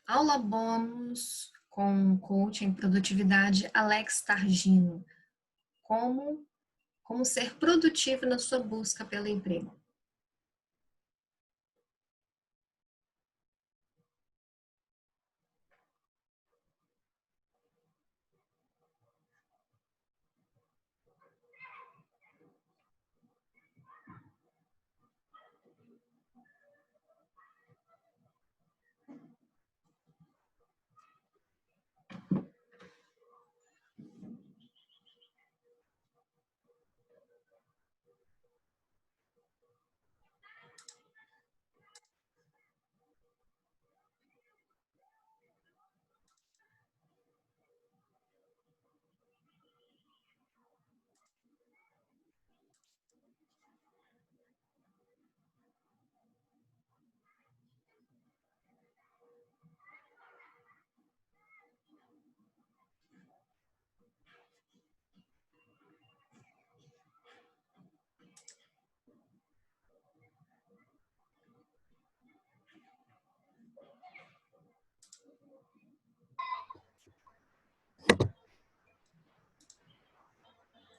Aula bônus com coach em produtividade Alex Targino. Como ser produtivo na sua busca pelo emprego.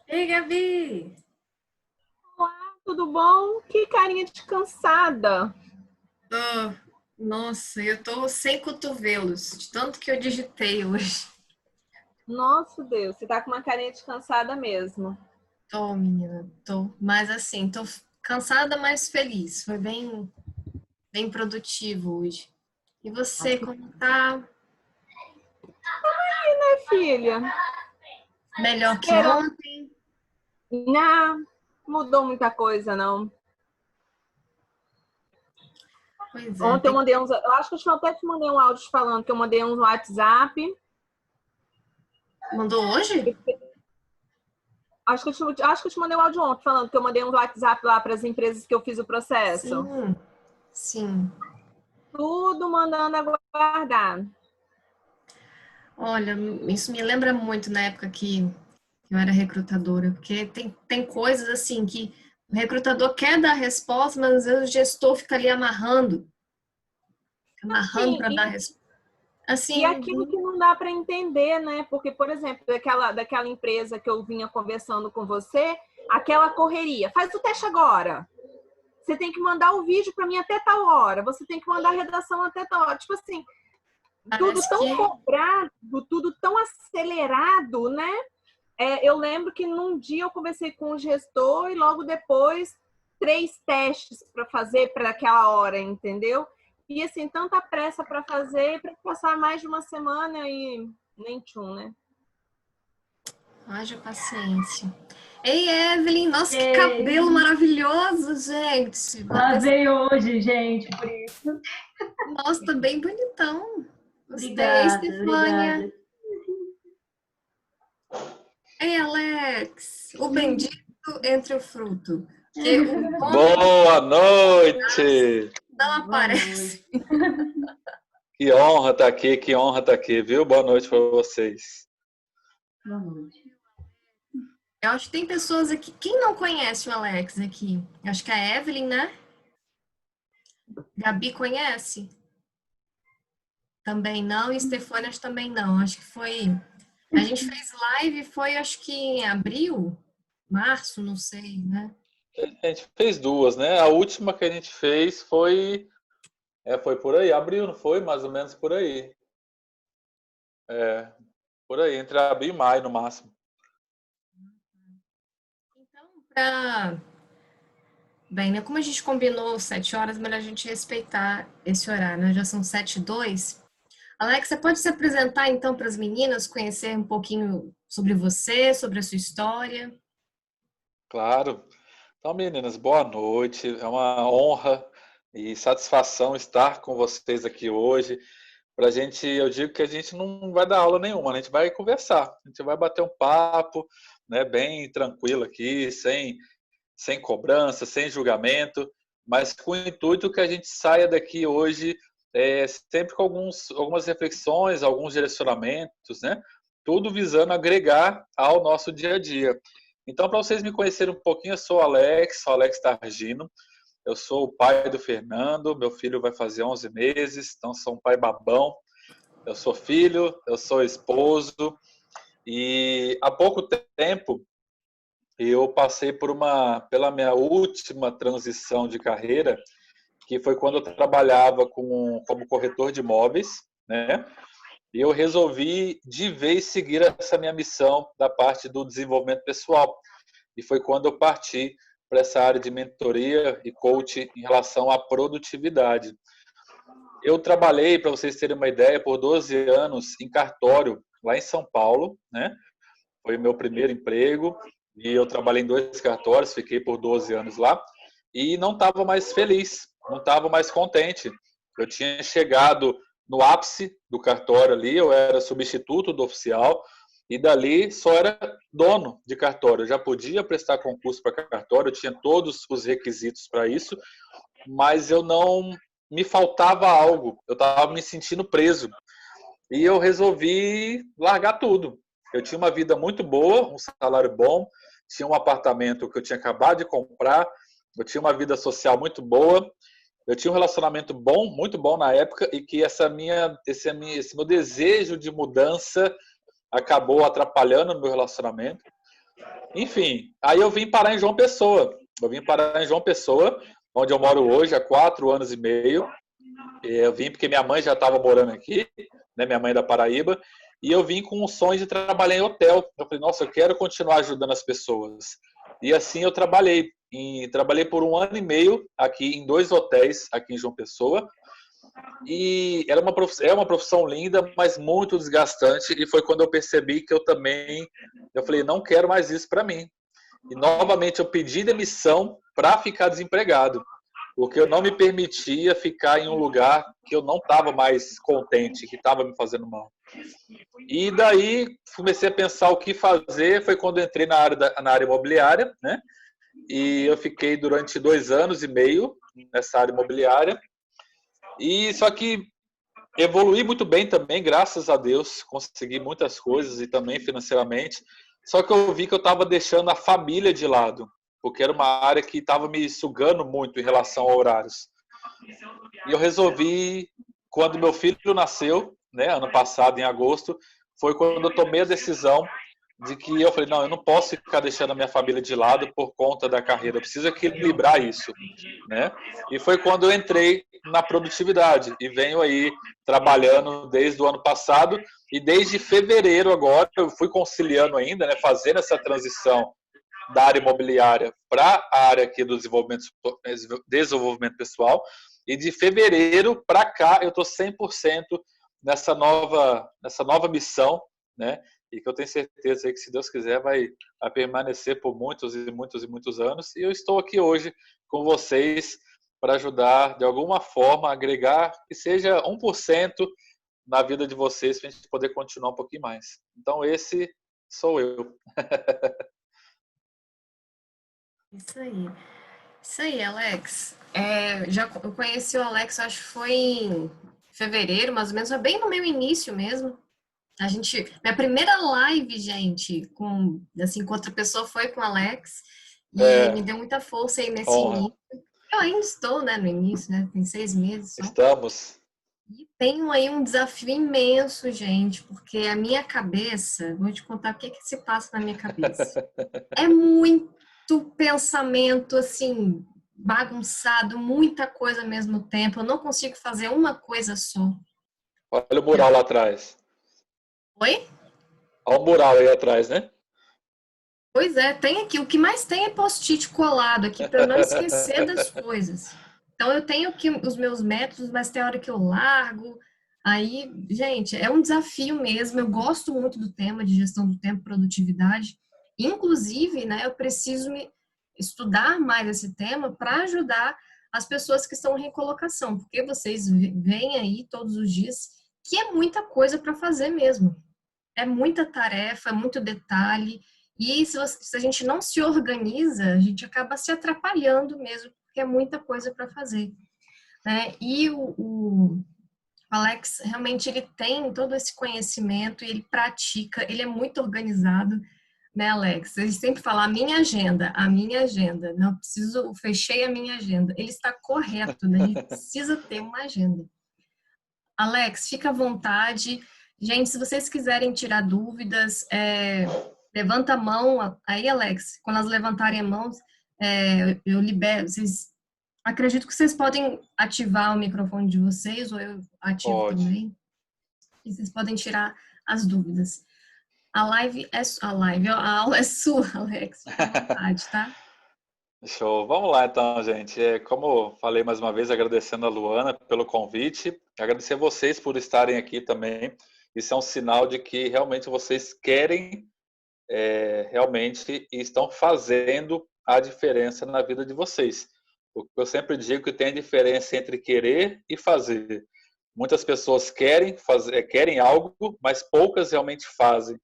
Ei, Gabi! Olá, tudo bom? Que carinha descansada. Oh, nossa, eu tô sem cotovelos, de tanto que eu digitei hoje. Nossa, Deus, você tá com uma carinha descansada mesmo. Tô, menina, tô. Mas assim, tô cansada, mas feliz. Foi bem produtivo hoje. E você, como tá? Filha, Melhor que esperando. ontem? Não, mudou muita coisa, não. Pois é, Ontem eu mandei uns. Eu acho que eu até te mandei um áudio falando que eu mandei uns WhatsApp. Mandou hoje? Acho que eu te mandei um áudio ontem falando que eu mandei uns WhatsApp lá para as empresas que eu fiz o processo. Sim, sim. Tudo mandando aguardar. Olha, isso me lembra muito na época que eu era recrutadora, porque tem coisas assim que o recrutador quer dar a resposta, mas às vezes o gestor fica ali amarrando Sim, para dar a resposta. e Assim, aquilo que não dá para entender, né? Porque, por exemplo, daquela empresa que eu vinha conversando com você, aquela correria. Faz o teste agora. Você tem que mandar o vídeo para mim até tal hora. Você tem que mandar a redação até tal hora. Tipo assim, tudo parece tão que cobrado, tudo tão acelerado, né? Eu lembro que num dia eu conversei com o gestor e logo depois 3 testes para fazer para aquela hora, entendeu? E assim, tanta pressa para fazer, para passar mais de uma semana e nem tchum, né? haja paciência. Ei, Evelyn, nossa, que cabelo Ei, maravilhoso, gente. lavei hoje, gente, por isso. Nossa, tá bem bonitão. Gostei, Obrigada, Stefânia. obrigada. Ei, Alex, o bendito entre o fruto. Que o dono Boa noite! não Boa aparece. noite. Que honra estar aqui, que honra estar aqui, viu? Boa noite para vocês. Boa noite. Eu acho que tem pessoas aqui. Quem não conhece o Alex aqui? Acho que a Evelyn, né? Gabi conhece? Também não. E Stefânia acho que também não. Acho que foi. A gente fez live, foi acho que em abril, março, não sei, né? A gente fez duas, né? A última que a gente fez foi por aí, abril, não foi? Mais ou menos por aí. É, por aí, entre abril e maio no máximo. Então, bem, né? Como a gente combinou 7 horas, melhor a gente respeitar esse horário, né? Já são 7:02. Alex, você pode se apresentar então para as meninas, conhecer um pouquinho sobre você, sobre a sua história? Claro. Então, meninas, boa noite. É uma honra e satisfação estar com vocês aqui hoje. Pra gente, eu digo que a gente não vai dar aula nenhuma, a gente vai conversar, a gente vai bater um papo, né, bem tranquilo aqui, sem cobrança, sem julgamento, mas com o intuito que a gente saia daqui hoje sempre com algumas reflexões, alguns direcionamentos, né, tudo visando agregar ao nosso dia a dia. Então, para vocês me conhecerem um pouquinho, eu sou o Alex Targino. Eu sou o pai do Fernando, meu filho vai fazer 11 meses, então sou um pai babão. Eu sou filho, eu sou esposo e há pouco tempo eu passei pela minha última transição de carreira, que foi quando eu trabalhava como corretor de imóveis, né? E eu resolvi de vez seguir essa minha missão da parte do desenvolvimento pessoal. E foi quando eu parti para essa área de mentoria e coaching em relação à produtividade. Eu trabalhei, para vocês terem uma ideia, por 12 anos em cartório, lá em São Paulo, né? Foi o meu primeiro emprego e eu trabalhei em 2 cartórios, fiquei por 12 anos lá e não estava mais feliz, não estava mais contente. Eu tinha chegado no ápice do cartório ali, eu era substituto do oficial e dali só era dono de cartório. Eu já podia prestar concurso para cartório, eu tinha todos os requisitos para isso, mas eu não me faltava algo, eu estava me sentindo preso. E eu resolvi largar tudo. Eu tinha uma vida muito boa, um salário bom, tinha um apartamento que eu tinha acabado de comprar, eu tinha uma vida social muito boa, eu tinha um relacionamento bom, muito bom na época, e que esse meu desejo de mudança acabou atrapalhando o meu relacionamento. Enfim, aí eu vim parar em João Pessoa. Eu vim parar em João Pessoa, onde eu moro hoje há 4 anos e meio. Eu vim porque minha mãe já estava morando aqui, né, minha mãe é da Paraíba, e eu vim com o sonho de trabalhar em hotel. Eu falei, nossa, eu quero continuar ajudando as pessoas. E assim eu trabalhei. Trabalhei por 1 ano e meio aqui em 2 hotéis aqui em João Pessoa. E é uma profissão linda, mas muito desgastante. E foi quando eu percebi que eu falei, não quero mais isso para mim. E novamente eu pedi demissão para ficar desempregado, porque eu não me permitia ficar em um lugar que eu não estava mais contente, que estava me fazendo mal. E daí comecei a pensar o que fazer, foi quando eu entrei na área imobiliária, né? E eu fiquei durante 2 anos e meio nessa área imobiliária. E só que evoluí muito bem também, graças a Deus, consegui muitas coisas e também financeiramente. Só que eu vi que eu estava deixando a família de lado, porque era uma área que estava me sugando muito em relação a horários. E eu resolvi, quando meu filho nasceu, né, ano passado, em agosto, foi quando eu tomei a decisão de que eu falei, não, eu não posso ficar deixando a minha família de lado por conta da carreira, eu preciso equilibrar isso, né? E foi quando eu entrei na produtividade e venho aí trabalhando desde o ano passado e desde fevereiro agora eu fui conciliando ainda, né, fazendo essa transição da área imobiliária para a área aqui do desenvolvimento pessoal, e de fevereiro para cá eu estou 100% nessa nova missão, né? E que eu tenho certeza que, se Deus quiser, vai permanecer por muitos e muitos e muitos anos. E eu estou aqui hoje com vocês para ajudar, de alguma forma, a agregar que seja 1% na vida de vocês, para a gente poder continuar um pouquinho mais. Então, esse sou eu. Isso aí, Alex. Eu conheci o Alex, acho que foi em fevereiro, mais ou menos, foi bem no meu início mesmo. Minha primeira live, gente, com outra pessoa foi com o Alex, e me deu muita força aí nesse início. Eu ainda estou, né, no início, né? Tem 6 meses só. Estamos. E tenho aí um desafio imenso, gente, porque a minha cabeça, vou te contar o que se passa na minha cabeça. É muito pensamento, assim, bagunçado, muita coisa ao mesmo tempo. Eu não consigo fazer uma coisa só. Olha o mural lá atrás. Oi? Olha o mural aí atrás, né? Pois é, tem aqui. O que mais tem é post-it colado aqui para eu não esquecer das coisas. Então eu tenho aqui os meus métodos, mas tem hora que eu largo. Aí, gente, é um desafio mesmo. Eu gosto muito do tema de gestão do tempo, produtividade. Inclusive, né, eu preciso estudar mais esse tema para ajudar as pessoas que estão em recolocação, porque vocês veem aí todos os dias que é muita coisa para fazer mesmo. É muita tarefa, é muito detalhe. E se a gente não se organiza, a gente acaba se atrapalhando mesmo, porque é muita coisa para fazer, né? E o O Alex, realmente, ele tem todo esse conhecimento e ele pratica, ele é muito organizado, né, Alex? Ele sempre fala a minha agenda, não preciso, fechei a minha agenda. Ele está correto, né? A gente precisa ter uma agenda. Alex, fica à vontade. Gente, se vocês quiserem tirar dúvidas, levanta a mão. Aí, Alex, quando elas levantarem a mão, eu libero. Acredito que vocês podem ativar o microfone de vocês, ou eu ativo Pode. também. E vocês podem tirar as dúvidas. A aula é sua, Alex. Fica à vontade, tá? Show. Vamos lá então, gente. Como eu falei mais uma vez, agradecendo a Luana pelo convite, agradecer a vocês por estarem aqui também. Isso é um sinal de que realmente vocês querem realmente e estão fazendo a diferença na vida de vocês. Porque eu sempre digo que tem diferença entre querer e fazer. Muitas pessoas querem algo, mas poucas realmente fazem.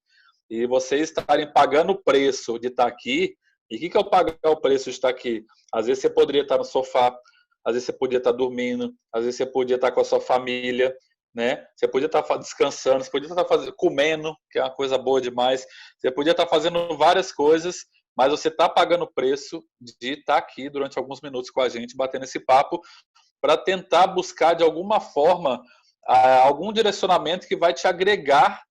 E vocês estarem pagando o preço de estar aqui. E o que é o pagar o preço de estar aqui? Às vezes você poderia estar no sofá, às vezes você podia estar dormindo, às vezes você podia estar com a sua família, né? Você podia estar descansando, você podia estar comendo, que é uma coisa boa demais. Você podia estar fazendo várias coisas, mas você está pagando o preço de estar aqui durante alguns minutos com a gente, batendo esse papo, para tentar buscar de alguma forma algum direcionamento que vai te agregar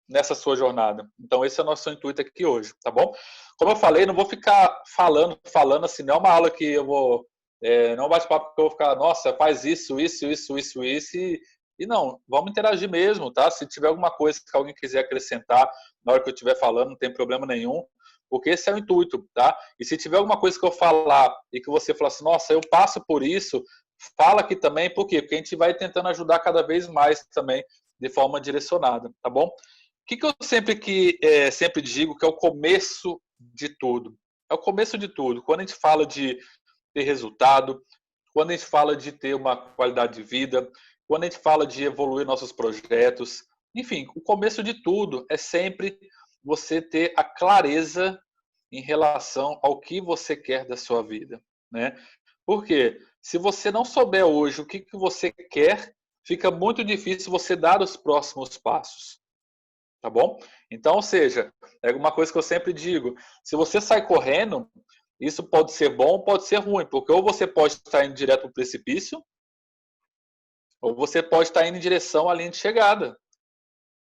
nessa sua jornada. Então esse é o nosso intuito aqui hoje, tá bom? Como eu falei, não vou ficar falando assim, não é uma aula que eu vou, não é um bate-papo que eu vou ficar, nossa, faz isso, e não, vamos interagir mesmo, tá? Se tiver alguma coisa que alguém quiser acrescentar na hora que eu estiver falando, não tem problema nenhum, porque esse é o intuito, tá? E se tiver alguma coisa que eu falar e que você falar assim, nossa, eu passo por isso, fala aqui também, por quê? Porque a gente vai tentando ajudar cada vez mais também de forma direcionada, tá bom? O que eu sempre digo que é o começo de tudo? É o começo de tudo. Quando a gente fala de ter resultado, quando a gente fala de ter uma qualidade de vida, quando a gente fala de evoluir nossos projetos, enfim, o começo de tudo é sempre você ter a clareza em relação ao que você quer da sua vida, né? Porque se você não souber hoje o que você quer, fica muito difícil você dar os próximos passos. Tá bom? Então, ou seja, é uma coisa que eu sempre digo, se você sai correndo, isso pode ser bom, pode ser ruim, porque ou você pode estar indo direto para o precipício, ou você pode estar indo em direção à linha de chegada.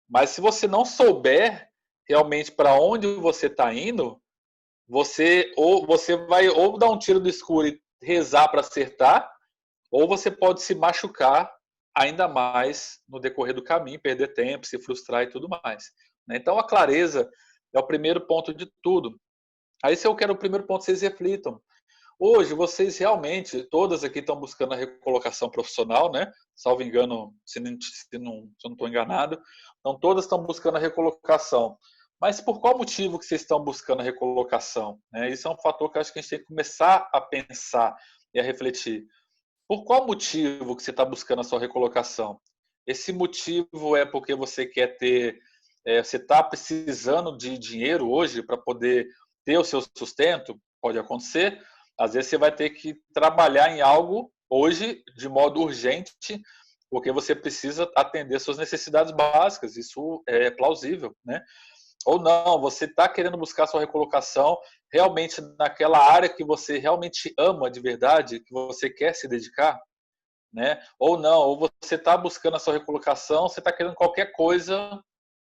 Mas se você não souber realmente para onde você está indo, você vai ou dar um tiro do escuro e rezar para acertar, ou você pode se machucar ainda mais no decorrer do caminho, perder tempo, se frustrar e tudo mais. Então, a clareza é o primeiro ponto de tudo. Aí, se eu quero o primeiro ponto, vocês reflitam. Hoje, vocês realmente, todas aqui estão buscando a recolocação profissional, né? Salvo engano, se eu não estou enganado. Então, todas estão buscando a recolocação. Mas por qual motivo que vocês estão buscando a recolocação? Isso é um fator que eu acho que a gente tem que começar a pensar e a refletir. Por qual motivo que você está buscando a sua recolocação? Esse motivo é porque você quer você está precisando de dinheiro hoje para poder ter o seu sustento? Pode acontecer. Às vezes você vai ter que trabalhar em algo hoje de modo urgente, porque você precisa atender suas necessidades básicas. Isso é plausível, né? Ou não, você está querendo buscar sua recolocação realmente naquela área que você realmente ama de verdade, que você quer se dedicar, né? Ou não, ou você está buscando a sua recolocação, você está querendo qualquer coisa,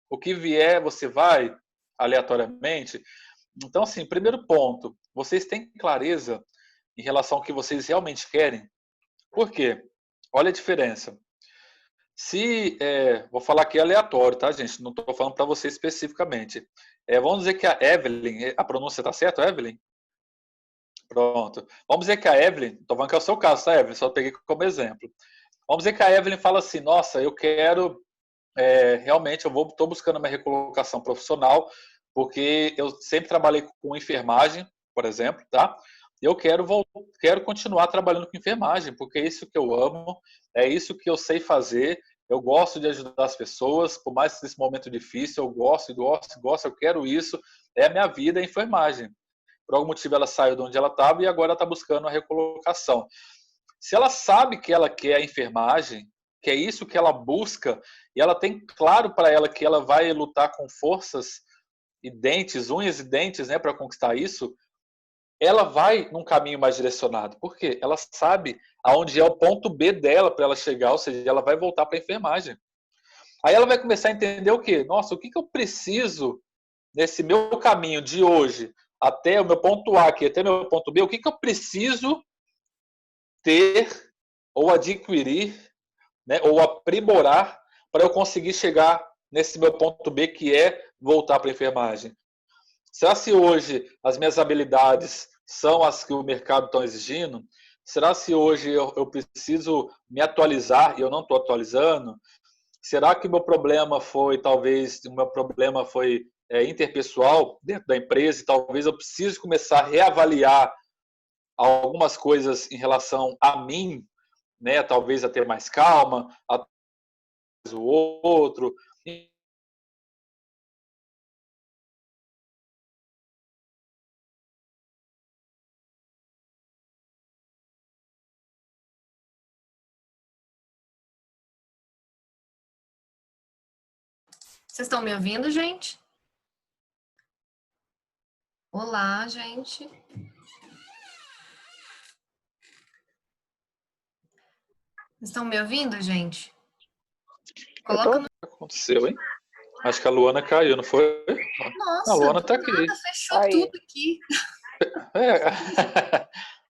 o que vier você vai aleatoriamente. Então, assim, primeiro ponto, vocês têm clareza em relação ao que vocês realmente querem? Por quê? Olha a diferença. Vou falar aqui aleatório, tá, gente? Não estou falando para você especificamente. Vamos dizer que a Evelyn, a pronúncia está certa, Evelyn? Pronto. Vamos dizer que a Evelyn, estou falando que é o seu caso, tá, Evelyn? Só peguei como exemplo. Vamos dizer que a Evelyn fala assim, nossa, eu quero, realmente, estou buscando uma recolocação profissional, porque eu sempre trabalhei com enfermagem, por exemplo, tá? E eu quero continuar trabalhando com enfermagem, porque é isso que eu amo, é isso que eu sei fazer, eu gosto de ajudar as pessoas, por mais que nesse momento difícil, eu gosto, eu quero isso, é a minha vida, é a enfermagem. Por algum motivo ela saiu de onde ela estava e agora está buscando a recolocação. Se ela sabe que ela quer a enfermagem, que é isso que ela busca, e ela tem claro para ela que ela vai lutar com forças e dentes, unhas e dentes, né, para conquistar isso, ela vai num caminho mais direcionado. Por quê? Ela sabe aonde é o ponto B dela para ela chegar, ou seja, ela vai voltar para a enfermagem. Aí ela vai começar a entender o quê? Nossa, o que eu preciso nesse meu caminho de hoje até o meu ponto A aqui, até o meu ponto B, o que eu preciso ter ou adquirir, né, ou aprimorar para eu conseguir chegar nesse meu ponto B, que é voltar para a enfermagem. Será se hoje as minhas habilidades são as que o mercado está exigindo? Será se hoje eu preciso me atualizar e eu não estou atualizando? Será que o meu problema foi, talvez, o meu problema foi interpessoal dentro da empresa e talvez eu precise começar a reavaliar algumas coisas em relação a mim, né? Talvez a ter mais calma, a o outro. Vocês estão me ouvindo, gente? Olá, gente. Vocês estão me ouvindo, gente? Coloca no... O que aconteceu, hein? Acho que a Luana caiu, não foi? Nossa, A Luana do tá aqui. nada, fechou Aí. tudo aqui. É.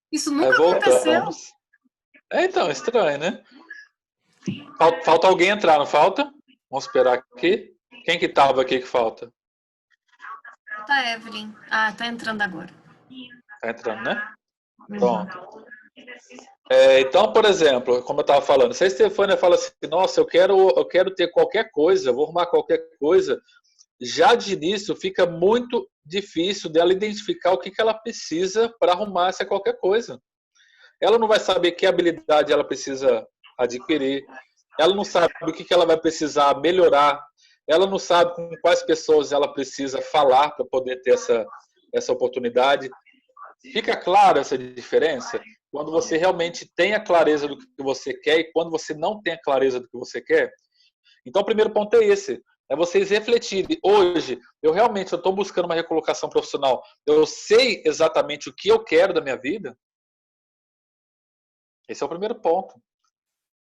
Isso Aí nunca aconteceu. voltamos. Então, estranho, né? Falta alguém entrar, não falta? Vamos esperar aqui. Quem que tava aqui que falta? Tá, Evelyn. Ah, tá entrando agora. Tá entrando, né? Uhum. Pronto. Então, por exemplo, como eu estava falando, se a Estefânia fala assim, nossa, eu quero ter qualquer coisa, eu vou arrumar qualquer coisa, já de início fica muito difícil dela identificar o que ela precisa para arrumar essa qualquer coisa. Ela não vai saber que habilidade ela precisa adquirir, ela não sabe o que ela vai precisar melhorar, ela não sabe com quais pessoas ela precisa falar para poder ter essa oportunidade. Fica clara essa diferença? Quando você realmente tem a clareza do que você quer e quando você não tem a clareza do que você quer? Então, o primeiro ponto é esse. É vocês refletirem. Hoje, eu realmente estou buscando uma recolocação profissional. Eu sei exatamente o que eu quero da minha vida? Esse é o primeiro ponto.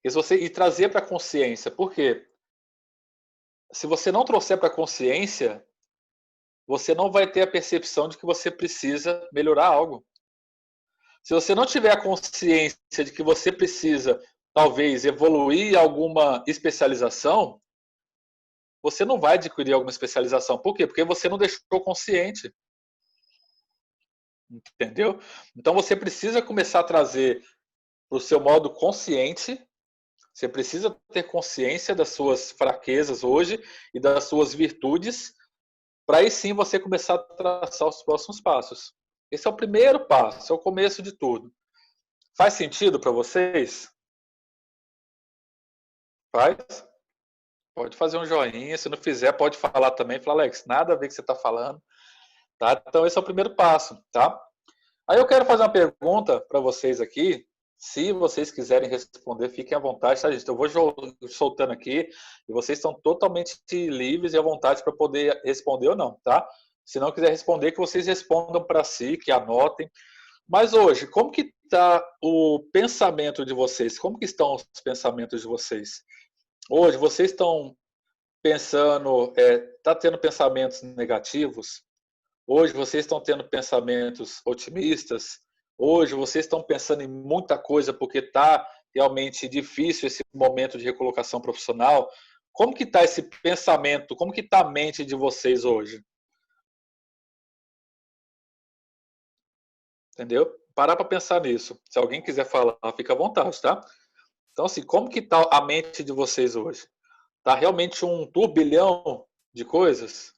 E trazer para a consciência. Por quê? Se você não trouxer para a consciência, você não vai ter a percepção de que você precisa melhorar algo. Se você não tiver a consciência de que você precisa, talvez, evoluir alguma especialização, você não vai adquirir alguma especialização. Por quê? Porque você não deixou consciente. Entendeu? Então você precisa começar a trazer para o seu modo consciente. Você precisa ter consciência das suas fraquezas hoje e das suas virtudes, para aí sim você começar a traçar os próximos passos. Esse é o primeiro passo, é o começo de tudo. Faz sentido para vocês? Faz? Pode fazer um joinha, se não fizer, pode falar também. Fala, Alex, nada a ver com o que você está falando. Tá? Então, esse é o primeiro passo. Tá? Aí eu quero fazer uma pergunta para vocês aqui. Se vocês quiserem responder, fiquem à vontade, tá, gente? Eu vou soltando aqui e vocês estão totalmente livres e à vontade para poder responder ou não, tá? Se não quiser responder, que vocês respondam para si, que anotem. Mas hoje, como que está o pensamento de vocês? Como que estão os pensamentos de vocês? Hoje, vocês estão pensando, tá tendo pensamentos negativos? Hoje, vocês estão tendo pensamentos otimistas? Hoje, vocês estão pensando em muita coisa porque está realmente difícil esse momento de recolocação profissional? Como que está esse pensamento? Como que está a mente de vocês hoje? Entendeu? Parar para pensar nisso. Se alguém quiser falar, fica à vontade, tá? Então, assim, como que está a mente de vocês hoje? Está realmente um turbilhão de coisas?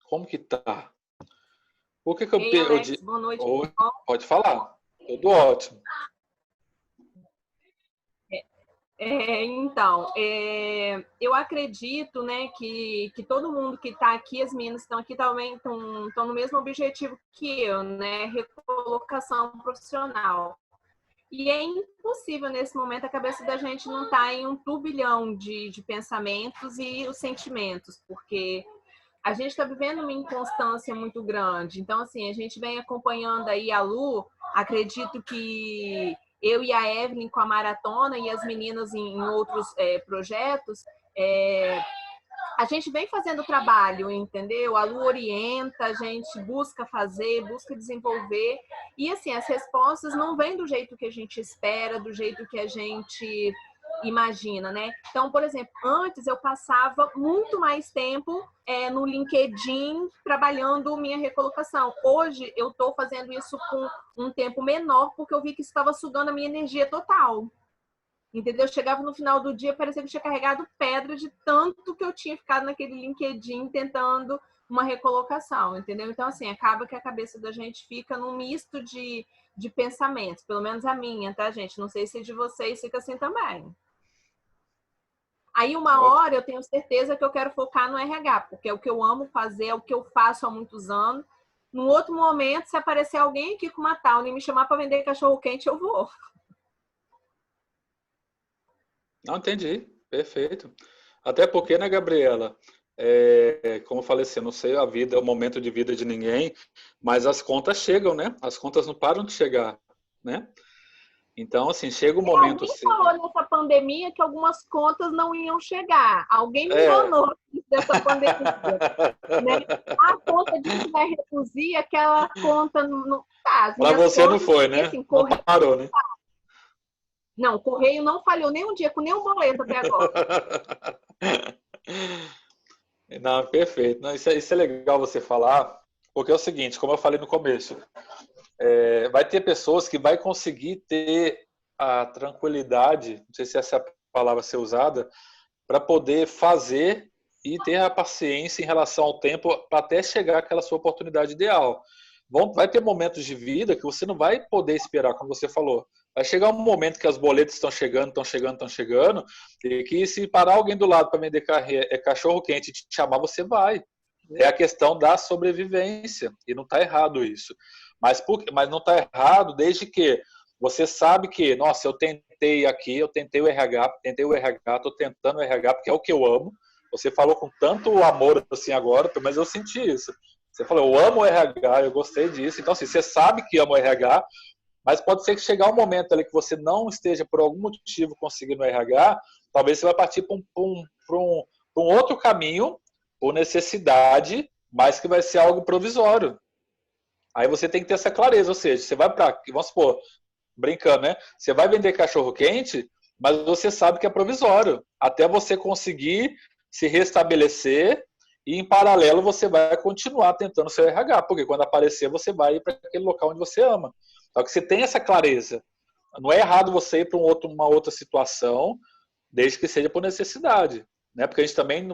Como que tá? Por que Ei, Alex, boa noite. Pode falar. Tudo ótimo. Eu acredito, né, que todo mundo que está aqui, as meninas que estão aqui também estão no mesmo objetivo que eu, né, recolocação profissional. E é impossível, nesse momento, a cabeça da gente não estar em um turbilhão de pensamentos e os sentimentos, porque a gente está vivendo uma inconstância muito grande. Então, assim, a gente vem acompanhando aí a Lu, acredito que eu e a Evelyn com a maratona e as meninas em outros projetos, a gente vem fazendo trabalho, entendeu? A Lu orienta, a gente busca fazer, busca desenvolver. E, assim, as respostas não vêm do jeito que a gente espera, do jeito que a gente imagina, né? Então, por exemplo, antes eu passava muito mais tempo no LinkedIn trabalhando minha recolocação. Hoje eu estou fazendo isso com um tempo menor porque eu vi que estava sugando a minha energia total. Entendeu? Eu chegava no final do dia, parecia que eu tinha carregado pedra de tanto que eu tinha ficado naquele LinkedIn tentando uma recolocação, entendeu? Então, assim, acaba que a cabeça da gente fica num misto de pensamentos, pelo menos a minha, tá, gente? Não sei se de vocês fica assim também. Aí, uma hora, eu tenho certeza que eu quero focar no RH, porque é o que eu amo fazer, é o que eu faço há muitos anos. Num outro momento, se aparecer alguém aqui com uma Townie e me chamar para vender cachorro-quente, eu vou. Não entendi, perfeito. Até porque, né, Gabriela? Como eu falei assim, eu não sei a vida, o momento de vida de ninguém, mas as contas chegam, né? As contas não param de chegar, né? Então, assim, chega um momento Alguém assim. falou nessa pandemia que algumas contas não iam chegar. Alguém me É. enganou dessa pandemia. Né? A conta de que vai reduzir, aquela conta não tá. Para você não foi, né? Assim, Não parou, né? Não, o correio não falhou nem um dia com nenhum boleto até agora. Não, perfeito. Não, isso é legal você falar, porque é o seguinte, como eu falei no começo, vai ter pessoas que vai conseguir ter a tranquilidade, não sei se essa é a palavra a ser usada, para poder fazer e ter a paciência em relação ao tempo para até chegar àquela sua oportunidade ideal. Vai ter momentos de vida que você não vai poder esperar, como você falou. Vai chegar um momento que as boletas estão chegando, e que se parar alguém do lado para vender cachorro-quente e te chamar, você vai. É a questão da sobrevivência, e não está errado isso. Mas não está errado desde que você sabe que, nossa, eu tentei aqui, eu tentei o RH, estou tentando o RH porque é o que eu amo. Você falou com tanto amor assim agora, mas eu senti isso. Você falou, eu amo o RH, eu gostei disso. Então, assim, você sabe que ama o RH, mas pode ser que chegar um momento ali que você não esteja, por algum motivo, conseguindo o RH, talvez você vai partir para um outro caminho, por necessidade, mas que vai ser algo provisório. Aí você tem que ter essa clareza, ou seja, você vai para, vamos supor, brincando, né? Você vai vender cachorro-quente, mas você sabe que é provisório, até você conseguir se restabelecer e, em paralelo, você vai continuar tentando seu RH, porque quando aparecer, você vai ir para aquele local onde você ama. Só que você tem essa clareza. Não é errado você ir para uma outra situação, desde que seja por necessidade. Né? Porque a gente também,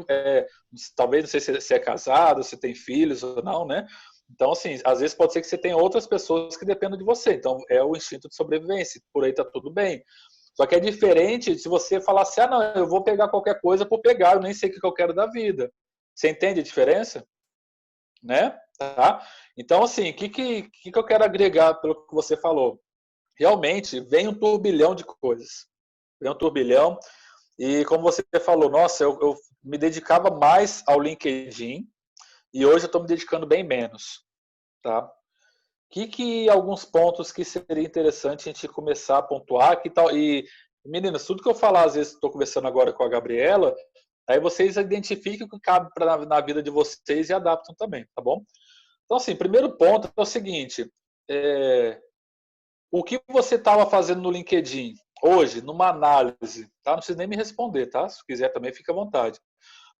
talvez, não sei se você é casado, se tem filhos ou não, né? Então, assim, às vezes pode ser que você tenha outras pessoas que dependam de você. Então, é o instinto de sobrevivência. Por aí tá tudo bem. Só que é diferente se você falar assim, não, eu vou pegar qualquer coisa por pegar, eu nem sei o que eu quero da vida. Você entende a diferença? Né? Tá? Então, assim, o que eu quero agregar pelo que você falou? Realmente, vem um turbilhão de coisas. Vem um turbilhão. E como você falou, nossa, eu me dedicava mais ao LinkedIn, e hoje eu estou me dedicando bem menos, tá? Alguns pontos que seria interessante a gente começar a pontuar, que tal? E meninas, tudo que eu falar, às vezes estou conversando agora com a Gabriela, aí vocês identifiquem o que cabe na vida de vocês e adaptam também, tá bom? Então, assim, primeiro ponto é o seguinte: o que você estava fazendo no LinkedIn hoje, numa análise, tá? Não precisa nem me responder, tá? Se quiser também, fica à vontade.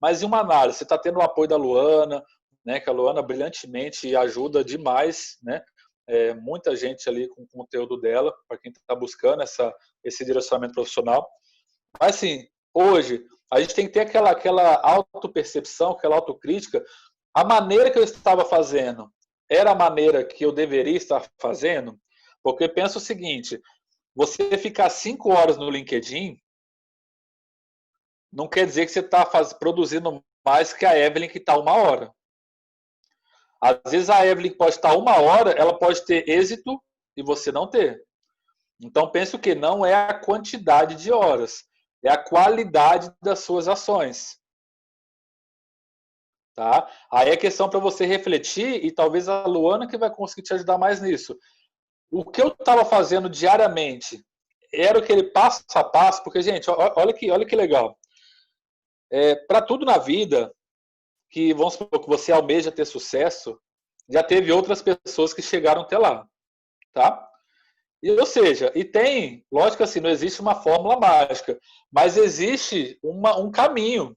Mas em uma análise, você está tendo o apoio da Luana, né? Que a Luana brilhantemente ajuda demais, né? Muita gente ali com o conteúdo dela, para quem está buscando esse direcionamento profissional. Mas, assim, hoje, a gente tem que ter aquela autopercepção, aquela autocrítica. A maneira que eu estava fazendo era a maneira que eu deveria estar fazendo? Porque pensa o seguinte, você ficar 5 horas no LinkedIn não quer dizer que você está produzindo mais que a Evelyn que está 1 hora. Às vezes a Evelyn pode estar 1 hora, ela pode ter êxito e você não ter. Então, pense o que? Não é a quantidade de horas, é a qualidade das suas ações. Tá? Aí é questão para você refletir, e talvez a Luana que vai conseguir te ajudar mais nisso. O que eu estava fazendo diariamente era aquele passo a passo, porque, gente, olha que legal. Para tudo na vida, que vamos supor que você almeja ter sucesso, já teve outras pessoas que chegaram até lá. Tá? Ou seja, e tem, lógico assim, não existe uma fórmula mágica, mas existe um caminho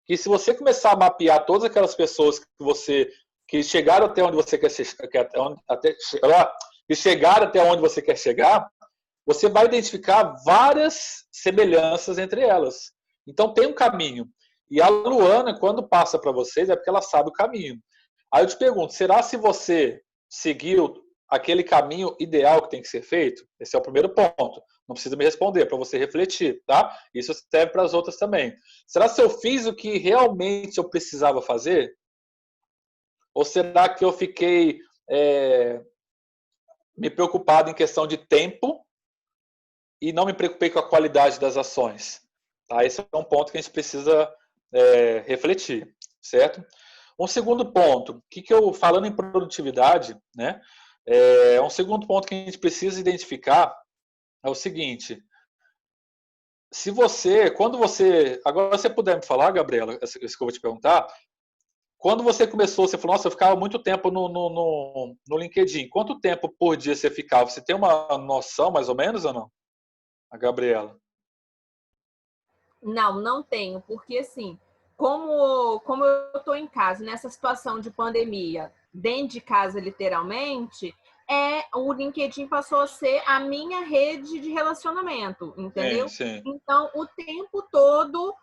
que se você começar a mapear todas aquelas pessoas que chegaram até onde você quer que chegaram até onde você quer chegar, você vai identificar várias semelhanças entre elas. Então tem um caminho. E a Luana, quando passa para vocês, é porque ela sabe o caminho. Aí eu te pergunto, será se você seguiu aquele caminho ideal que tem que ser feito? Esse é o primeiro ponto. Não precisa me responder, para você refletir, tá? Isso serve para as outras também. Será que eu fiz o que realmente eu precisava fazer? Ou será que eu fiquei me preocupado em questão de tempo e não me preocupei com a qualidade das ações? Tá? Esse é um ponto que a gente precisa refletir, certo? Um segundo ponto, falando em produtividade, né? Um segundo ponto que a gente precisa identificar é o seguinte: agora você puder me falar, Gabriela, isso que eu vou te perguntar, quando você começou, você falou, nossa, eu ficava muito tempo no LinkedIn. Quanto tempo por dia você ficava? Você tem uma noção, mais ou menos, ou não? A Gabriela. Não tenho, porque assim, como eu estou em casa, nessa situação de pandemia, dentro de casa, literalmente, o LinkedIn passou a ser a minha rede de relacionamento, entendeu? Sim. Então, o tempo todo,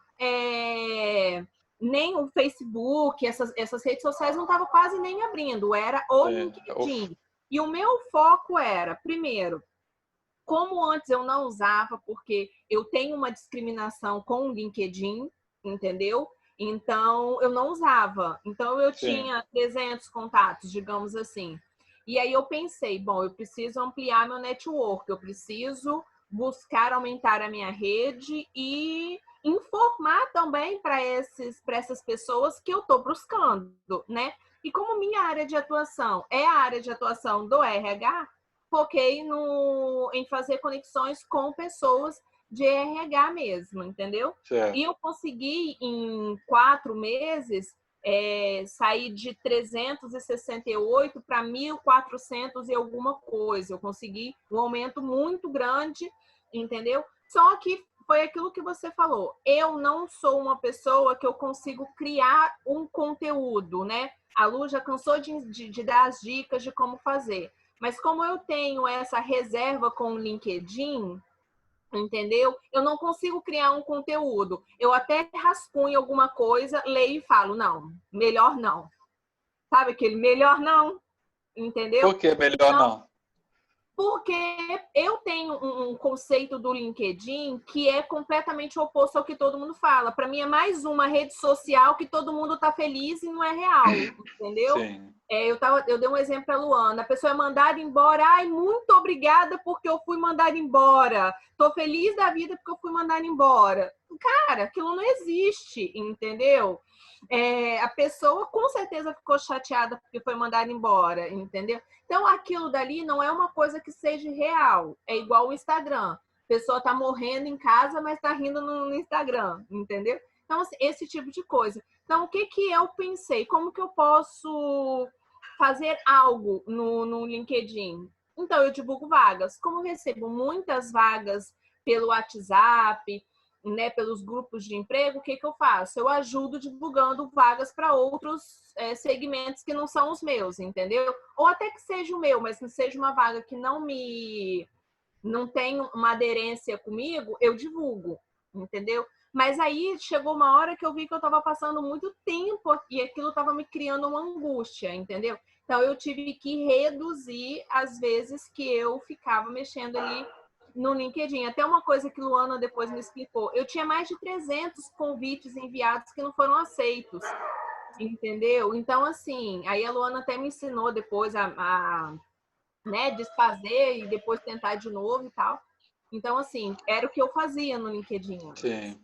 nem o Facebook, essas redes sociais não estavam quase nem abrindo, era o LinkedIn. E o meu foco era, primeiro, como antes eu não usava, porque eu tenho uma discriminação com o LinkedIn, entendeu? Então, eu não usava. Então, eu tinha 300 contatos, digamos assim. E aí eu pensei, bom, eu preciso ampliar meu network, eu preciso buscar aumentar a minha rede e informar também para essas pessoas que eu estou buscando, né? E como minha área de atuação é a área de atuação do RH, foquei em fazer conexões com pessoas de RH mesmo, entendeu? Certo. E eu consegui, em 4 meses, sair de 368 para 1.400 e alguma coisa. Eu consegui um aumento muito grande, entendeu? Só que foi aquilo que você falou. Eu não sou uma pessoa que eu consigo criar um conteúdo, né? A Lu já cansou de dar as dicas de como fazer. Mas como eu tenho essa reserva com o LinkedIn, entendeu? Eu não consigo criar um conteúdo. Eu até rascunho alguma coisa, leio e falo, não, melhor não. Sabe aquele melhor não? Entendeu? Por que melhor não? Porque eu tenho um conceito do LinkedIn que é completamente oposto ao que todo mundo fala. Para mim é mais uma rede social que todo mundo está feliz e não é real, entendeu? Sim. Eu dei um exemplo para a Luana. A pessoa é mandada embora. Ai, muito obrigada porque eu fui mandada embora. Tô feliz da vida porque eu fui mandada embora. Cara, aquilo não existe, entendeu? A pessoa com certeza ficou chateada porque foi mandada embora, entendeu? Então, aquilo dali não é uma coisa que seja real. É igual o Instagram. A pessoa tá morrendo em casa, mas tá rindo no Instagram, entendeu? Então, assim, esse tipo de coisa. Então, o que eu pensei? Como que eu posso fazer algo no LinkedIn? Então, eu divulgo vagas. Como eu recebo muitas vagas pelo WhatsApp, né, pelos grupos de emprego, o que eu faço? Eu ajudo divulgando vagas para outros segmentos que não são os meus, entendeu? Ou até que seja o meu, mas não seja uma vaga que não tem uma aderência comigo, eu divulgo, entendeu? Mas aí chegou uma hora que eu vi que eu estava passando muito tempo e aquilo estava me criando uma angústia, entendeu? Então eu tive que reduzir as vezes que eu ficava mexendo ali no LinkedIn. Até uma coisa que Luana depois me explicou. Eu tinha mais de 300 convites enviados que não foram aceitos, entendeu? Então, assim, aí a Luana até me ensinou depois a né, desfazer e depois tentar de novo e tal. Então, assim, era o que eu fazia no LinkedIn. Sim.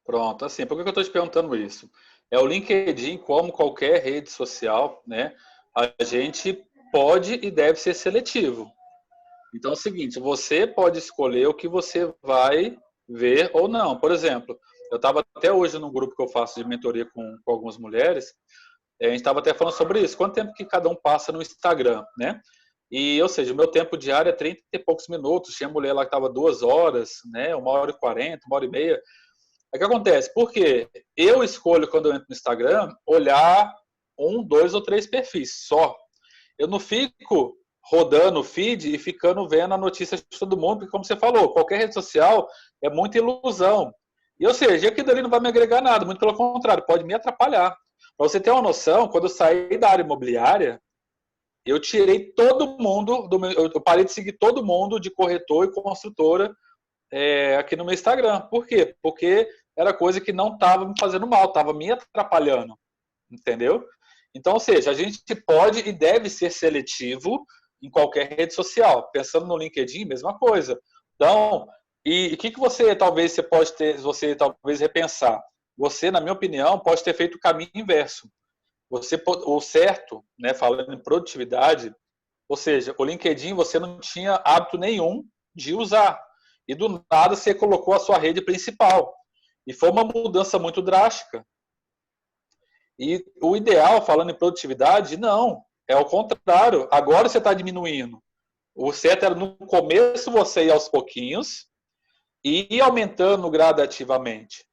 Pronto, assim, por que eu estou te perguntando isso? É o LinkedIn, como qualquer rede social, né? A gente pode e deve ser seletivo. Então é o seguinte, você pode escolher o que você vai ver ou não. Por exemplo, eu estava até hoje num grupo que eu faço de mentoria com algumas mulheres, a gente estava até falando sobre isso, quanto tempo que cada um passa no Instagram, né? E, ou seja, o meu tempo diário é 30 e poucos minutos, tinha mulher lá que estava 2 horas, né? 1h40, 1h30. Aí o que acontece? Porque eu escolho, quando eu entro no Instagram, olhar 1, 2 ou 3 perfis só. Eu não fico rodando o feed e ficando vendo a notícia de todo mundo, porque, como você falou, qualquer rede social é muita ilusão. E, ou seja, aquilo dali não vai me agregar nada, muito pelo contrário, pode me atrapalhar. Para você ter uma noção, quando eu saí da área imobiliária, eu tirei todo mundo, eu parei de seguir todo mundo de corretor e construtora aqui no meu Instagram. Por quê? Porque era coisa que não estava me fazendo mal, estava me atrapalhando, entendeu? Então, ou seja, a gente pode e deve ser seletivo em qualquer rede social. Pensando no LinkedIn, mesma coisa. Então, e o que você pode ter, você talvez repensar? Você, na minha opinião, pode ter feito o caminho inverso. O certo, né, falando em produtividade, ou seja, o LinkedIn você não tinha hábito nenhum de usar. E do nada você colocou a sua rede principal. E foi uma mudança muito drástica. E o ideal, falando em produtividade, não. É o contrário. Agora você está diminuindo. O certo era no começo você ir aos pouquinhos e ir aumentando gradativamente.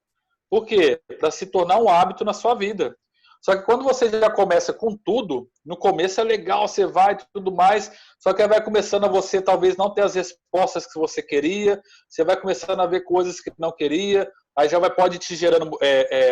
Por quê? Para se tornar um hábito na sua vida. Só que quando você já começa com tudo, no começo é legal, você vai e tudo mais, só que aí vai começando a você talvez não ter as respostas que você queria, você vai começando a ver coisas que não queria, aí já pode te gerando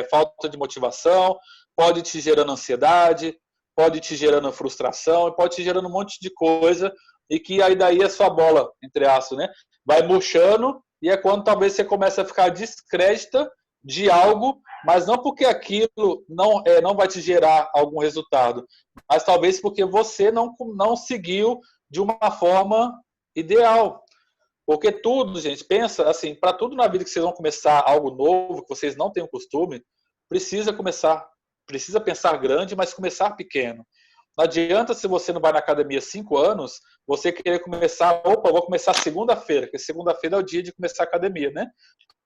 falta de motivação, pode te gerando ansiedade, pode te gerando frustração, pode te gerando um monte de coisa, e que aí daí a sua bola, entre aspas, né, vai murchando, e é quando talvez você começa a ficar descrédita de algo, mas não porque aquilo não vai te gerar algum resultado, mas talvez porque você não seguiu de uma forma ideal. Porque tudo, gente, pensa assim, para tudo na vida que vocês vão começar algo novo, que vocês não têm o costume, precisa pensar grande, mas começar pequeno. Não adianta, se você não vai na academia 5 anos, você querer começar, vou começar segunda-feira, porque segunda-feira é o dia de começar a academia, né?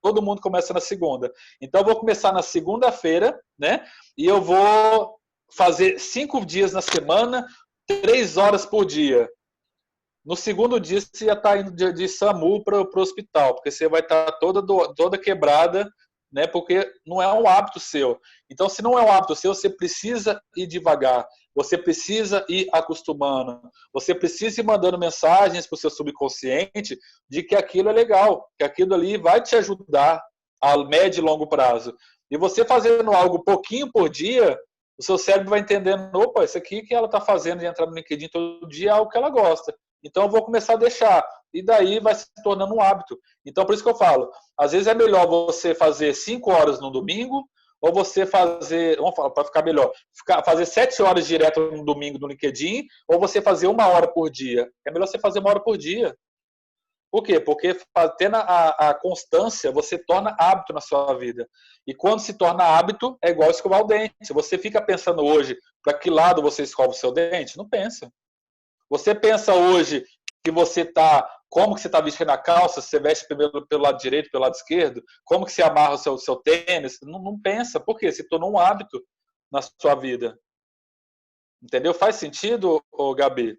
Todo mundo começa na segunda. Então, eu vou começar na segunda-feira, né? E eu vou fazer 5 dias na semana, 3 horas por dia. No segundo dia, você já está indo de SAMU para o hospital, porque você vai estar toda quebrada, né? Porque não é um hábito seu. Então, se não é um hábito seu, você precisa ir devagar. Você precisa ir acostumando. Você precisa ir mandando mensagens para o seu subconsciente de que aquilo é legal, que aquilo ali vai te ajudar a médio e longo prazo. E você fazendo algo pouquinho por dia, o seu cérebro vai entendendo, opa, isso aqui que ela está fazendo de entrar no LinkedIn todo dia é algo que ela gosta. Então eu vou começar a deixar. E daí vai se tornando um hábito. Então por isso que eu falo, às vezes é melhor você fazer 5 horas no domingo, ou você fazer, vamos falar para ficar melhor, fazer 7 horas direto no domingo no LinkedIn, ou você fazer 1 hora por dia. É melhor você fazer 1 hora por dia. Por quê? Porque tendo a constância, você torna hábito na sua vida. E quando se torna hábito, é igual escovar o dente. Se você fica pensando hoje para que lado você escova o seu dente, não pensa. Você pensa hoje que você está, como que você está vestindo a calça, se você veste primeiro pelo lado direito, pelo lado esquerdo, como que você amarra o seu tênis, não pensa. Por quê? Se tornou um hábito na sua vida. Entendeu? Faz sentido, Gabi?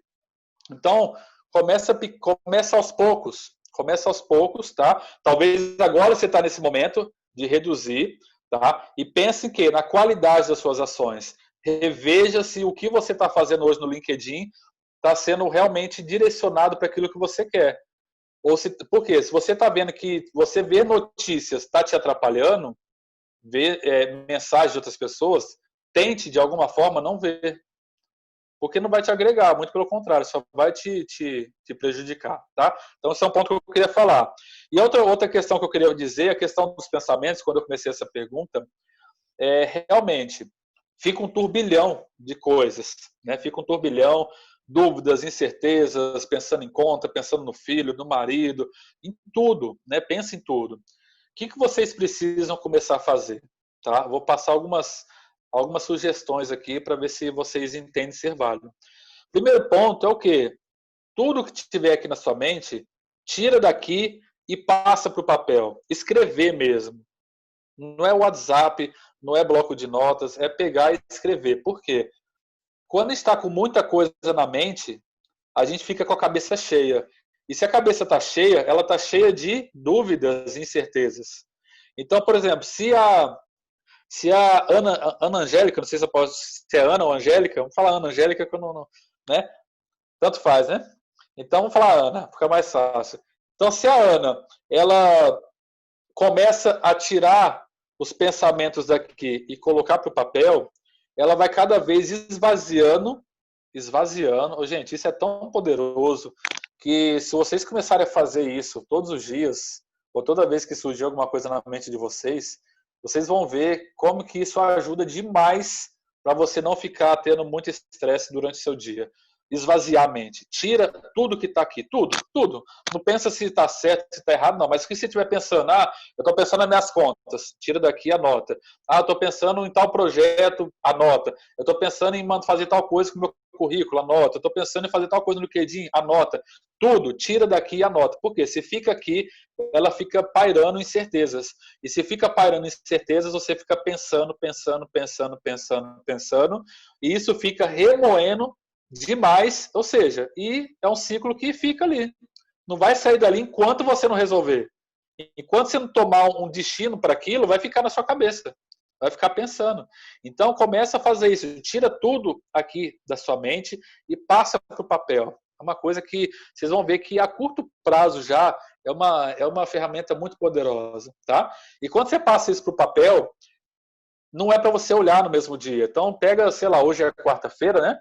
Então, começa aos poucos. Começa aos poucos, tá? Talvez agora você está nesse momento de reduzir, tá? E pense que na qualidade das suas ações. Reveja se o que você está fazendo hoje no LinkedIn está sendo realmente direcionado para aquilo que você quer. Por quê? Se você está vendo que você vê notícias está te atrapalhando, ver mensagens de outras pessoas, tente de alguma forma não ver. Porque não vai te agregar, muito pelo contrário, só vai te prejudicar, tá? Então, esse é um ponto que eu queria falar. E outra questão que eu queria dizer, a questão dos pensamentos, quando eu comecei essa pergunta, realmente, fica um turbilhão de coisas, né? Fica um turbilhão dúvidas, incertezas, pensando em conta, pensando no filho, no marido, em tudo, né? Pensa em tudo. O que vocês precisam começar a fazer? Tá? Vou passar algumas sugestões aqui para ver se vocês entendem ser válido. Primeiro ponto é o quê? Tudo que tiver aqui na sua mente, tira daqui e passa para o papel. Escrever mesmo. Não é WhatsApp, não é bloco de notas, é pegar e escrever. Por quê? Quando está com muita coisa na mente, a gente fica com a cabeça cheia. E se a cabeça está cheia, ela está cheia de dúvidas e incertezas. Então, por exemplo, se a Ana Angélica, não sei se eu posso, se é Ana ou Angélica, vamos falar Ana Angélica, que eu não, né? Tanto faz, né? Então, vamos falar Ana, fica mais fácil. Então, se a Ana, ela começa a tirar os pensamentos daqui e colocar para o papel, ela vai cada vez esvaziando. Gente, isso é tão poderoso que se vocês começarem a fazer isso todos os dias, ou toda vez que surgir alguma coisa na mente de vocês, vocês vão ver como que isso ajuda demais para você não ficar tendo muito estresse durante o seu dia. Esvaziar a mente. Tira tudo que está aqui. Tudo. Não pensa se está certo, se está errado, não. Mas o que você estiver pensando? Eu estou pensando nas minhas contas. Tira daqui e anota. Eu estou pensando em tal projeto, anota. Eu estou pensando em fazer tal coisa com o meu currículo, anota. Eu estou pensando em fazer tal coisa no LinkedIn, anota. Tudo, tira daqui e anota. Por quê? Se fica aqui, ela fica pairando incertezas. E se fica pairando incertezas, você fica pensando. E isso fica remoendo demais, ou seja, e é um ciclo que fica ali. Não vai sair dali enquanto você não resolver. Enquanto você não tomar um destino para aquilo, vai ficar na sua cabeça. Vai ficar pensando. Então, começa a fazer isso. Tira tudo aqui da sua mente e passa para o papel. É uma coisa que vocês vão ver que a curto prazo já é uma ferramenta muito poderosa. Tá? E quando você passa isso para o papel, não é para você olhar no mesmo dia. Então, pega, sei lá, hoje é quarta-feira, né?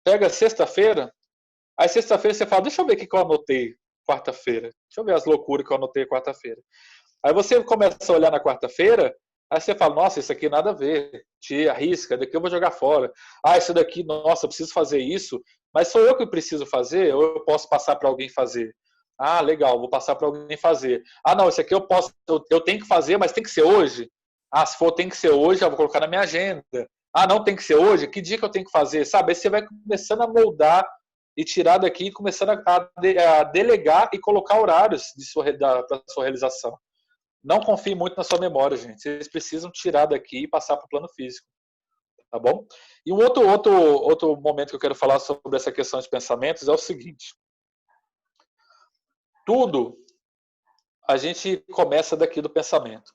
Pega sexta-feira, aí sexta-feira você fala, deixa eu ver o que eu anotei quarta-feira. Deixa eu ver as loucuras que eu anotei quarta-feira. Aí você começa a olhar na quarta-feira, aí você fala, nossa, isso aqui nada a ver. Te arrisca, daqui eu vou jogar fora. Isso daqui, nossa, eu preciso fazer isso, mas sou eu que preciso fazer ou eu posso passar para alguém fazer? Legal, vou passar para alguém fazer. Não, isso aqui eu tenho que fazer, mas tem que ser hoje? Se for tem que ser hoje, eu vou colocar na minha agenda. Não tem que ser hoje? Que dia que eu tenho que fazer? Sabe? Aí você vai começando a moldar e tirar daqui e começando a delegar e colocar horários para sua realização. Não confie muito na sua memória, gente. Vocês precisam tirar daqui e passar para o plano físico. Tá bom? E um outro momento que eu quero falar sobre essa questão de pensamentos é o seguinte. Tudo a gente começa daqui do pensamento.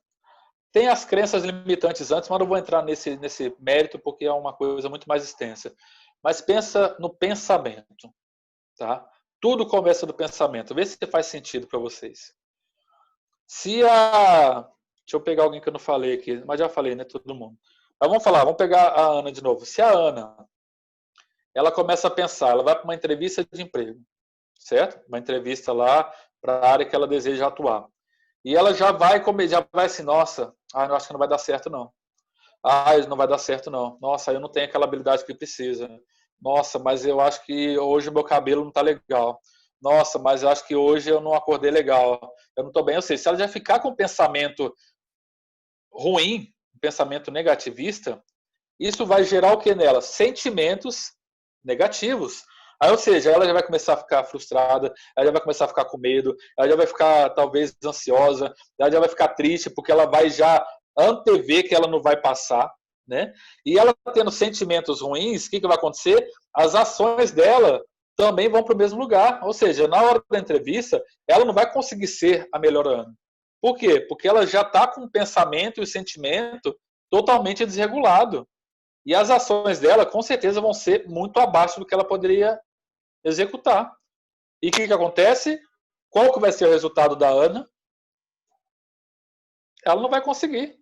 Tem as crenças limitantes antes, mas não vou entrar nesse mérito porque é uma coisa muito mais extensa. Mas pensa no pensamento. Tá? Tudo começa do pensamento. Vê se faz sentido para vocês. Deixa eu pegar alguém que eu não falei aqui, mas já falei, né? Todo mundo. Mas vamos pegar a Ana de novo. Se a Ana, ela começa a pensar, ela vai para uma entrevista de emprego, certo? Uma entrevista lá para a área que ela deseja atuar. E ela já vai assim, nossa, eu acho que não vai dar certo, não. Não vai dar certo, não. Nossa, eu não tenho aquela habilidade que precisa. Nossa, mas eu acho que hoje o meu cabelo não está legal. Nossa, mas eu acho que hoje eu não acordei legal. Eu não estou bem. Ou seja, se ela já ficar com um pensamento ruim, um pensamento negativista, isso vai gerar o que nela? Sentimentos negativos. Ou seja, ela já vai começar a ficar frustrada, ela já vai começar a ficar com medo, ela já vai ficar talvez ansiosa, ela já vai ficar triste porque ela vai já antever que ela não vai passar, né? E ela tendo sentimentos ruins, o que vai acontecer? As ações dela também vão para o mesmo lugar. Ou seja, na hora da entrevista, ela não vai conseguir ser a melhor Ana. Por quê? Porque ela já está com o pensamento e o sentimento totalmente desregulado. E as ações dela, com certeza, vão ser muito abaixo do que ela poderia executar. E o que acontece? Qual que vai ser o resultado da Ana? Ela não vai conseguir.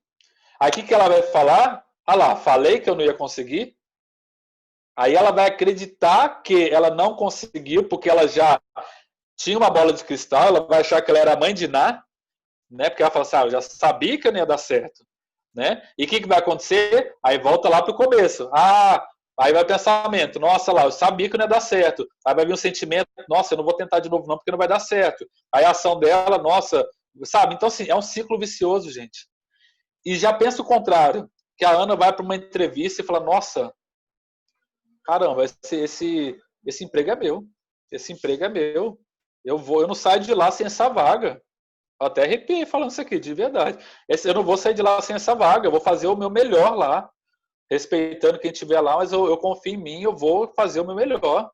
Aí o que ela vai falar? Falei que eu não ia conseguir. Aí ela vai acreditar que ela não conseguiu, porque ela já tinha uma bola de cristal, ela vai achar que ela era a mãe de Ná, né? Porque ela fala assim, eu já sabia que não ia dar certo. Né? E o que vai acontecer? Aí volta lá para o começo. Aí vai o pensamento, nossa lá, eu sabia que não ia dar certo. Aí vai vir um sentimento, nossa, eu não vou tentar de novo não, porque não vai dar certo. Aí a ação dela, nossa, sabe? Então, assim, é um ciclo vicioso, gente. E já pensa o contrário, que a Ana vai para uma entrevista e fala, nossa, caramba, esse emprego é meu. Esse emprego é meu. Eu não saio de lá sem essa vaga. Eu até arrepiei falando isso aqui, de verdade. Eu não vou sair de lá sem essa vaga, eu vou fazer o meu melhor lá, respeitando quem estiver lá, mas eu confio em mim, eu vou fazer o meu melhor.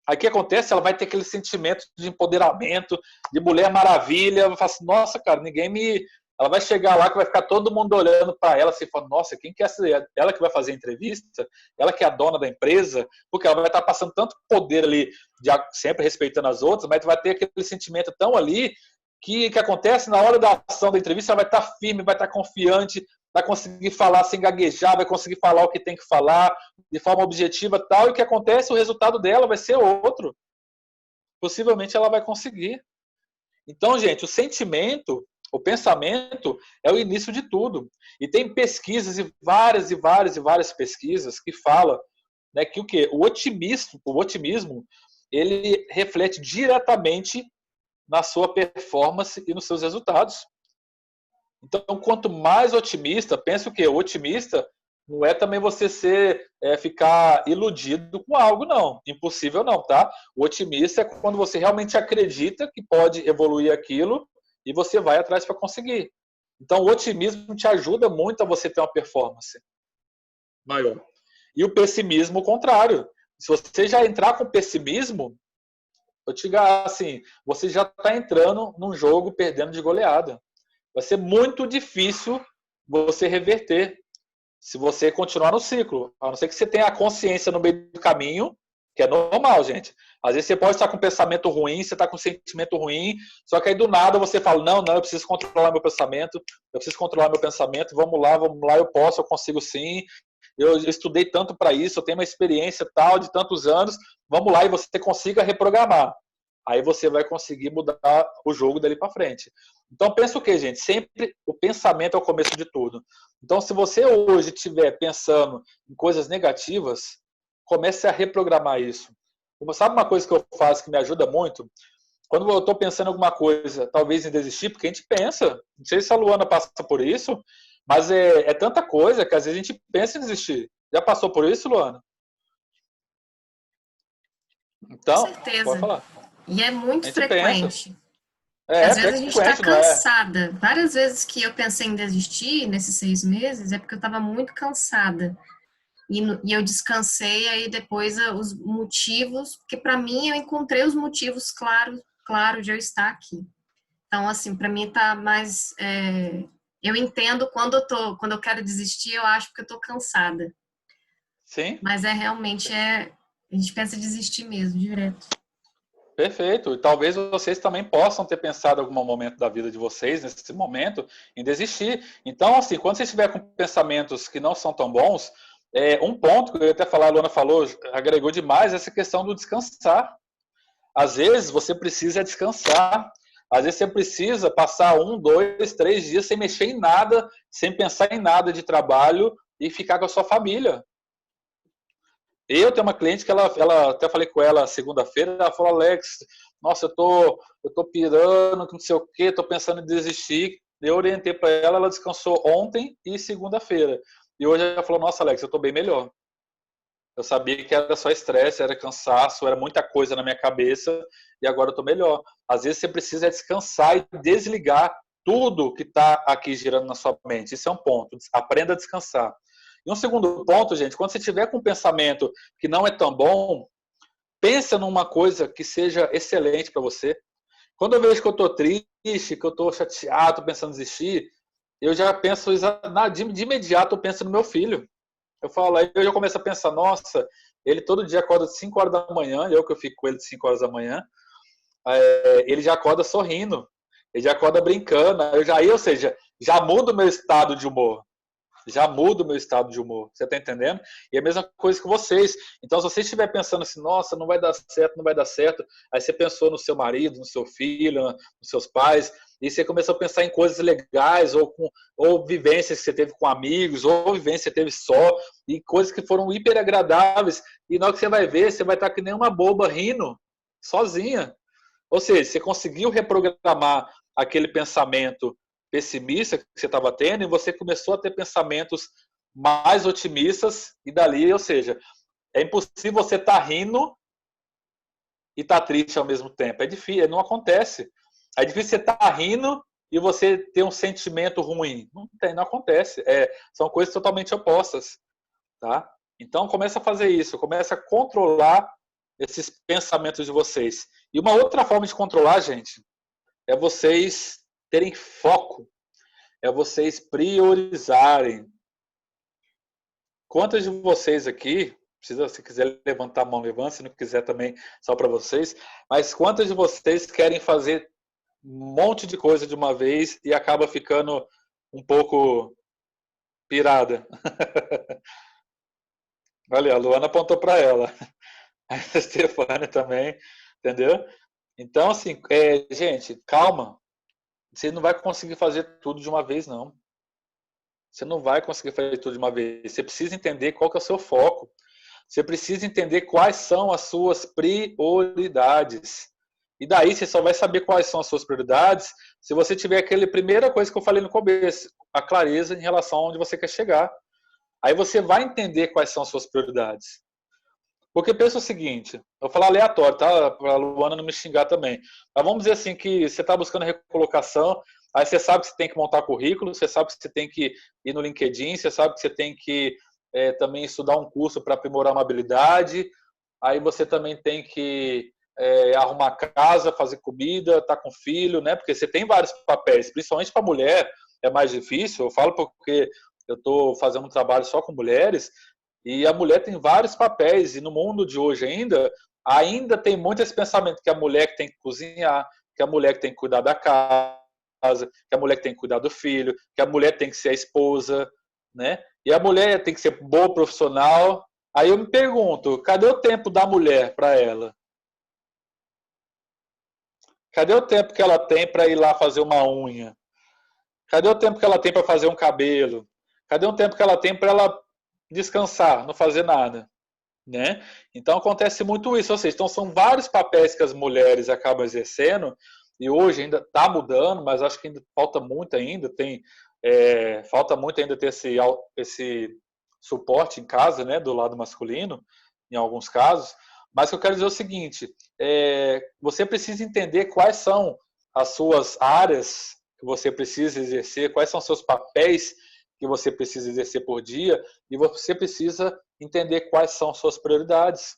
Aí o que acontece? Ela vai ter aquele sentimento de empoderamento, de mulher maravilha. Eu falo assim, nossa, cara, ninguém me. Ela vai chegar lá que vai ficar todo mundo olhando para ela assim, falando, nossa, quem que é essa? Ela que vai fazer a entrevista? Ela que é a dona da empresa? Porque ela vai estar passando tanto poder ali, sempre respeitando as outras, mas vai ter aquele sentimento tão ali que acontece na hora da ação da entrevista, ela vai estar firme, vai estar confiante, vai conseguir falar sem gaguejar, vai conseguir falar o que tem que falar de forma objetiva tal, e o que acontece, o resultado dela vai ser outro. Possivelmente ela vai conseguir. Então, gente, o sentimento, o pensamento é o início de tudo. E tem pesquisas, e várias pesquisas que falam, né, que o quê? O otimismo, ele reflete diretamente na sua performance e nos seus resultados. Então, quanto mais otimista, pensa o quê? O otimista não é também você ficar iludido com algo, não. Impossível não, tá? O otimista é quando você realmente acredita que pode evoluir aquilo e você vai atrás para conseguir. Então, o otimismo te ajuda muito a você ter uma performance maior. E o pessimismo, o contrário. Se você já entrar com pessimismo, eu te digo assim, você já está entrando num jogo perdendo de goleada. Vai ser muito difícil você reverter se você continuar no ciclo. A não ser que você tenha a consciência no meio do caminho, que é normal, gente. Às vezes você pode estar com um pensamento ruim, você está com um sentimento ruim, só que aí do nada você fala, não, eu preciso controlar meu pensamento, vamos lá, eu posso, eu consigo sim, eu estudei tanto para isso, eu tenho uma experiência tal de tantos anos, vamos lá, e você consiga reprogramar. Aí você vai conseguir mudar o jogo dali para frente. Então pensa o que, gente? Sempre o pensamento é o começo de tudo. Então se você hoje estiver pensando em coisas negativas, comece a reprogramar isso. Sabe uma coisa que eu faço que me ajuda muito? Quando eu estou pensando em alguma coisa, talvez em desistir, porque a gente pensa, não sei se a Luana passa por isso, mas é tanta coisa que às vezes a gente pensa em desistir. Já passou por isso, Luana? Então, Com certeza. pode falar. E é muito frequente. Pensa. Às vezes a gente está cansada. Várias vezes que eu pensei em desistir nesses 6 meses é porque eu estava muito cansada. E eu descansei, aí depois os motivos, porque para mim eu encontrei os motivos claros de eu estar aqui. Então, assim, para mim tá mais... eu entendo quando eu quero desistir, eu acho que eu tô cansada. Sim. Mas realmente a gente pensa em desistir mesmo, direto. Perfeito. E talvez vocês também possam ter pensado em algum momento da vida de vocês, nesse momento, em desistir. Então, assim, quando você estiver com pensamentos que não são tão bons, um ponto que eu ia até falar, a Luana falou, agregou demais, essa questão do descansar. Às vezes você precisa descansar. Às vezes você precisa passar 1, 2, 3 dias sem mexer em nada, sem pensar em nada de trabalho e ficar com a sua família. Eu tenho uma cliente que ela até falei com ela segunda-feira, ela falou, Alex, nossa, eu tô pirando, não sei o quê, tô pensando em desistir. Eu orientei para ela, ela descansou ontem e segunda-feira. E hoje ela falou, nossa, Alex, eu tô bem melhor. Eu sabia que era só estresse, era cansaço, era muita coisa na minha cabeça e agora eu tô melhor. Às vezes você precisa descansar e desligar tudo que está aqui girando na sua mente. Isso é um ponto. Aprenda a descansar. E um segundo ponto, gente, quando você tiver com um pensamento que não é tão bom, pensa numa coisa que seja excelente para você. Quando eu vejo que eu estou triste, que eu estou chateado, estou pensando em desistir, eu já penso, de imediato eu penso no meu filho. Eu falo, aí eu já começo a pensar, nossa, ele todo dia acorda de 5 horas da manhã, eu que eu fico com ele de 5 horas da manhã, ele já acorda sorrindo, ele já acorda brincando, ou seja, já muda o meu estado de humor. já muda o meu estado de humor. Você está entendendo? E a mesma coisa que vocês. Então, se você estiver pensando assim, nossa, não vai dar certo, não vai dar certo, aí você pensou no seu marido, no seu filho, nos seus pais, e você começou a pensar em coisas legais, ou vivências que você teve com amigos, ou vivências que você teve só, e coisas que foram hiper agradáveis, e na hora que você vai ver, você vai estar que nem uma boba rindo, sozinha. Ou seja, você conseguiu reprogramar aquele pensamento pessimista que você estava tendo e você começou a ter pensamentos mais otimistas e dali, ou seja, é impossível você estar rindo e estar triste ao mesmo tempo. É difícil, não acontece. É difícil você estar rindo e você ter um sentimento ruim. Não tem, não acontece. São coisas totalmente opostas, tá? Então começa a fazer isso, começa a controlar esses pensamentos de vocês. E uma outra forma de controlar, gente, é vocês terem foco, é vocês priorizarem. Quantas de vocês aqui, se quiser levantar a mão, levante, se não quiser também, só para vocês, mas quantas de vocês querem fazer um monte de coisa de uma vez e acaba ficando um pouco pirada? Olha, a Luana apontou para ela. A Stefania também, entendeu? Então, assim, gente, calma. Você não vai conseguir fazer tudo de uma vez, não. Você não vai conseguir fazer tudo de uma vez. Você precisa entender qual que é o seu foco. Você precisa entender quais são as suas prioridades. E daí você só vai saber quais são as suas prioridades se você tiver aquela primeira coisa que eu falei no começo, a clareza em relação a onde você quer chegar. Aí você vai entender quais são as suas prioridades. Porque pensa o seguinte, eu vou falar aleatório, tá? Para a Luana não me xingar também. Mas vamos dizer assim que você está buscando recolocação, aí você sabe que você tem que montar currículo, você sabe que você tem que ir no LinkedIn, você sabe que você tem que também estudar um curso para aprimorar uma habilidade, aí você também tem que arrumar casa, fazer comida, estar com filho, né? Porque você tem vários papéis, principalmente para mulher é mais difícil. Eu falo porque eu estou fazendo um trabalho só com mulheres, e a mulher tem vários papéis, e no mundo de hoje ainda tem muito esse pensamento que a mulher que tem que cozinhar, que a mulher que tem que cuidar da casa, que a mulher que tem que cuidar do filho, que a mulher tem que ser a esposa, né? E a mulher tem que ser boa profissional. Aí eu me pergunto, cadê o tempo da mulher para ela? Cadê o tempo que ela tem para ir lá fazer uma unha? Cadê o tempo que ela tem para fazer um cabelo? Cadê o tempo que ela tem para ela descansar, não fazer nada, né? Então acontece muito isso, ou seja, então são vários papéis que as mulheres acabam exercendo e hoje ainda está mudando, mas acho que ainda falta muito ainda, falta muito ainda ter esse suporte em casa, né, do lado masculino, em alguns casos. Mas o que eu quero dizer é o seguinte: você precisa entender quais são as suas áreas que você precisa exercer, quais são os seus papéis que você precisa exercer por dia, e você precisa entender quais são suas prioridades.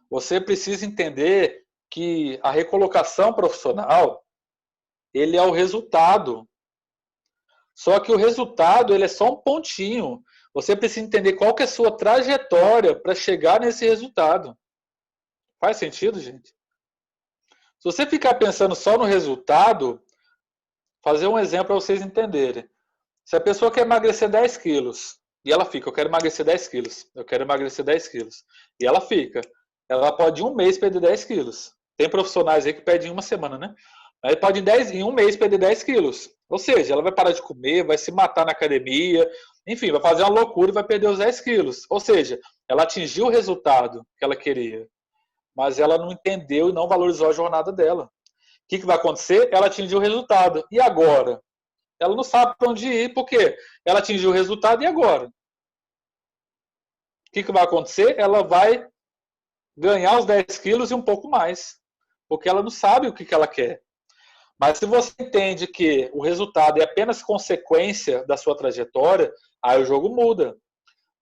Você precisa entender que a recolocação profissional, ele é o resultado. Só que o resultado, ele é só um pontinho. Você precisa entender qual que é a sua trajetória para chegar nesse resultado. Faz sentido, gente? Se você ficar pensando só no resultado, fazer um exemplo para vocês entenderem. Se a pessoa quer emagrecer 10 quilos, e ela fica, eu quero emagrecer 10 quilos, eu quero emagrecer 10 quilos, e ela fica, ela pode em um mês perder 10 quilos. Tem profissionais aí que pedem em uma semana, né? Aí pode em um mês perder 10 quilos. Ou seja, ela vai parar de comer, vai se matar na academia, enfim, vai fazer uma loucura e vai perder os 10 quilos. Ou seja, ela atingiu o resultado que ela queria, mas ela não entendeu e não valorizou a jornada dela. O que vai acontecer? Ela atingiu o resultado. E agora? Ela não sabe para onde ir, porque ela atingiu o resultado e agora? O que vai acontecer? Ela vai ganhar os 10 quilos e um pouco mais, porque ela não sabe o que ela quer. Mas se você entende que o resultado é apenas consequência da sua trajetória, aí o jogo muda.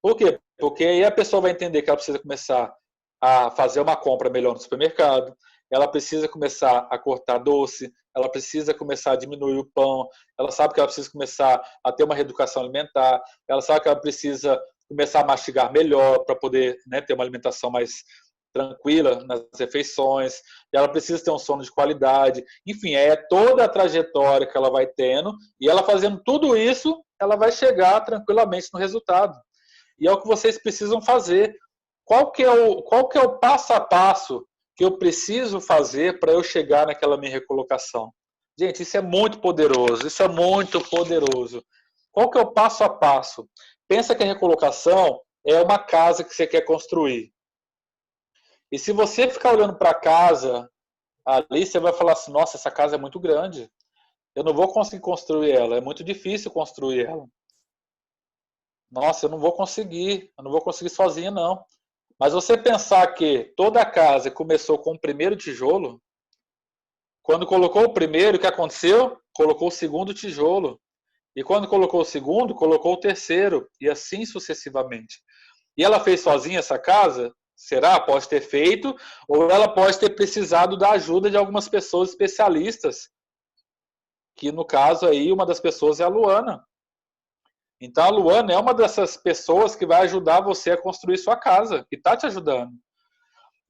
Por quê? Porque aí a pessoa vai entender que ela precisa começar a fazer uma compra melhor no supermercado, ela precisa começar a cortar doce, ela precisa começar a diminuir o pão, ela sabe que ela precisa começar a ter uma reeducação alimentar, ela sabe que ela precisa começar a mastigar melhor para poder, né, ter uma alimentação mais tranquila nas refeições, ela precisa ter um sono de qualidade. Enfim, é toda a trajetória que ela vai tendo, e ela fazendo tudo isso, ela vai chegar tranquilamente no resultado. E é o que vocês precisam fazer. Qual que é o passo a passo que eu preciso fazer para eu chegar naquela minha recolocação? Gente, isso é muito poderoso, isso é muito poderoso. Qual que é o passo a passo? Pensa que a recolocação é uma casa que você quer construir. E se você ficar olhando para a casa ali, você vai falar assim, nossa, essa casa é muito grande. Eu não vou conseguir construir ela, é muito difícil construir ela. Nossa, eu não vou conseguir sozinho, não. Mas você pensar que toda a casa começou com o primeiro tijolo, quando colocou o primeiro, o que aconteceu? Colocou o segundo tijolo. E quando colocou o segundo, colocou o terceiro. E assim sucessivamente. E ela fez sozinha essa casa? Será? Pode ter feito. Ou ela pode ter precisado da ajuda de algumas pessoas especialistas. Que no caso aí, uma das pessoas é a Luana. Então a Luana é uma dessas pessoas que vai ajudar você a construir sua casa. Que está te ajudando.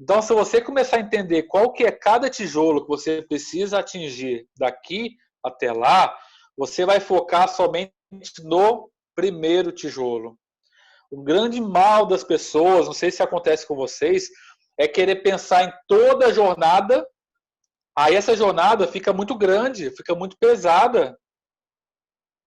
Então, se você começar a entender qual que é cada tijolo que você precisa atingir daqui até lá, você vai focar somente no primeiro tijolo. O grande mal das pessoas, não sei se acontece com vocês, é querer pensar em toda a jornada, aí essa jornada fica muito grande, fica muito pesada.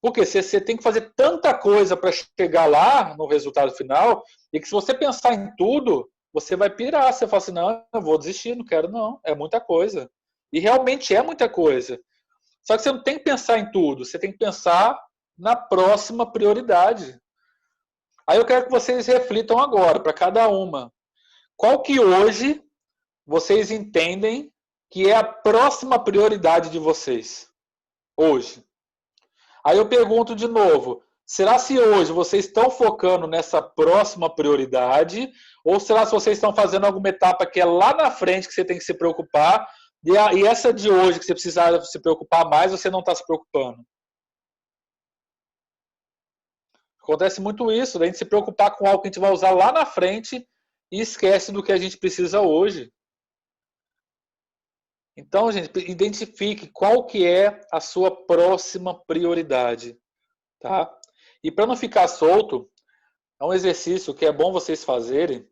Porque você tem que fazer tanta coisa para chegar lá no resultado final, e que se você pensar em tudo, você vai pirar, você fala assim, não, eu vou desistir, não quero não, é muita coisa. E realmente é muita coisa. Só que você não tem que pensar em tudo, você tem que pensar na próxima prioridade. Aí eu quero que vocês reflitam agora, para cada uma. Qual que hoje vocês entendem que é a próxima prioridade de vocês? Hoje. Aí eu pergunto de novo, será se hoje vocês estão focando nessa próxima prioridade ou será se vocês estão fazendo alguma etapa que é lá na frente que você tem que se preocupar e essa de hoje que você precisa se preocupar mais, você não está se preocupando? Acontece muito isso, da gente se preocupar com algo que a gente vai usar lá na frente e esquece do que a gente precisa hoje. Então, gente, identifique qual que é a sua próxima prioridade, tá? E para não ficar solto, é um exercício que é bom vocês fazerem.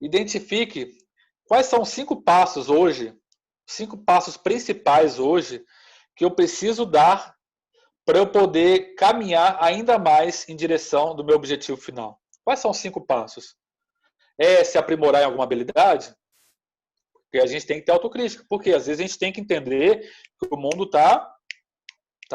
Identifique quais são os 5 passos hoje, 5 passos principais hoje que eu preciso dar para eu poder caminhar ainda mais em direção do meu objetivo final. Quais são os 5 passos? É se aprimorar em alguma habilidade? Porque a gente tem que ter autocrítica. Porque às vezes a gente tem que entender que o mundo está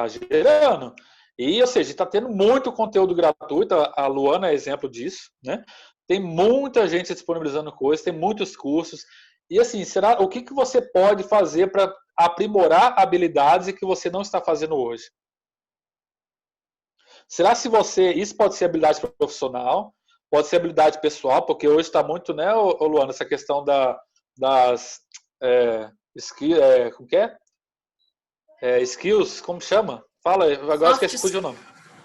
gerando. E, ou seja, está tendo muito conteúdo gratuito. A Luana é exemplo disso, né? Tem muita gente disponibilizando coisas, tem muitos cursos. E assim, o que você pode fazer para aprimorar habilidades que você não está fazendo hoje? Será se isso pode ser habilidade profissional, pode ser habilidade pessoal, porque hoje está muito, né, Luana, essa questão das como que é? Skills, como chama? Fala, agora esqueci o nome.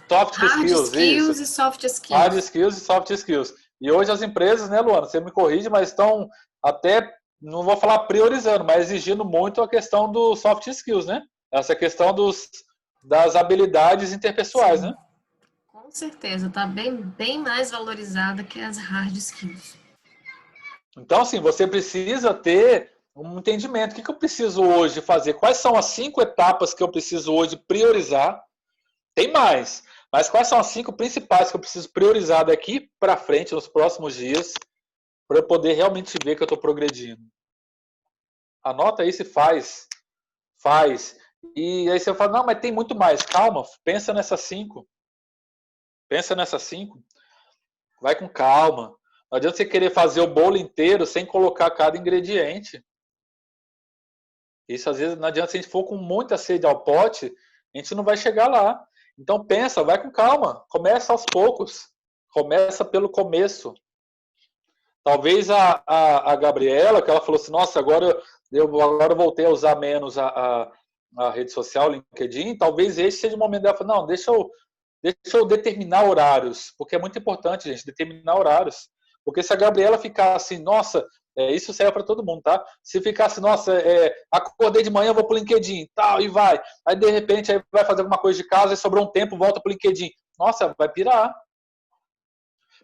Soft skills, isso. E soft skills. Hard skills e soft skills. E hoje as empresas, né, Luana, você me corrige, mas estão até, não vou falar priorizando, mas exigindo muito a questão dos soft skills, né? Essa questão das habilidades interpessoais, né? Com certeza, está bem mais valorizada que as hard skills. Então, assim, você precisa ter um entendimento. O que eu preciso hoje fazer? Quais são as 5 etapas que eu preciso hoje priorizar? Tem mais, mas quais são as 5 principais que eu preciso priorizar daqui para frente, nos próximos dias, para eu poder realmente ver que eu estou progredindo? Anota aí se faz. E aí você fala, não, mas tem muito mais. Calma, pensa nessas 5. Pensa nessas 5. Vai com calma. Não adianta você querer fazer o bolo inteiro sem colocar cada ingrediente. Isso às vezes não adianta, se a gente for com muita sede ao pote, a gente não vai chegar lá. Então pensa, vai com calma. Começa aos poucos. Começa pelo começo. Talvez a Gabriela, que ela falou assim, nossa, agora eu voltei a usar menos a rede social, LinkedIn, talvez esse seja o momento dela falar, não, deixa eu determinar horários, porque é muito importante, gente, determinar horários. Porque se a Gabriela ficar assim, nossa, Isso serve para todo mundo, tá? Se ficasse, nossa, acordei de manhã, vou pro LinkedIn, tal, e vai. Aí, de repente, aí vai fazer alguma coisa de casa e sobrou um tempo, volta pro LinkedIn. Nossa, vai pirar.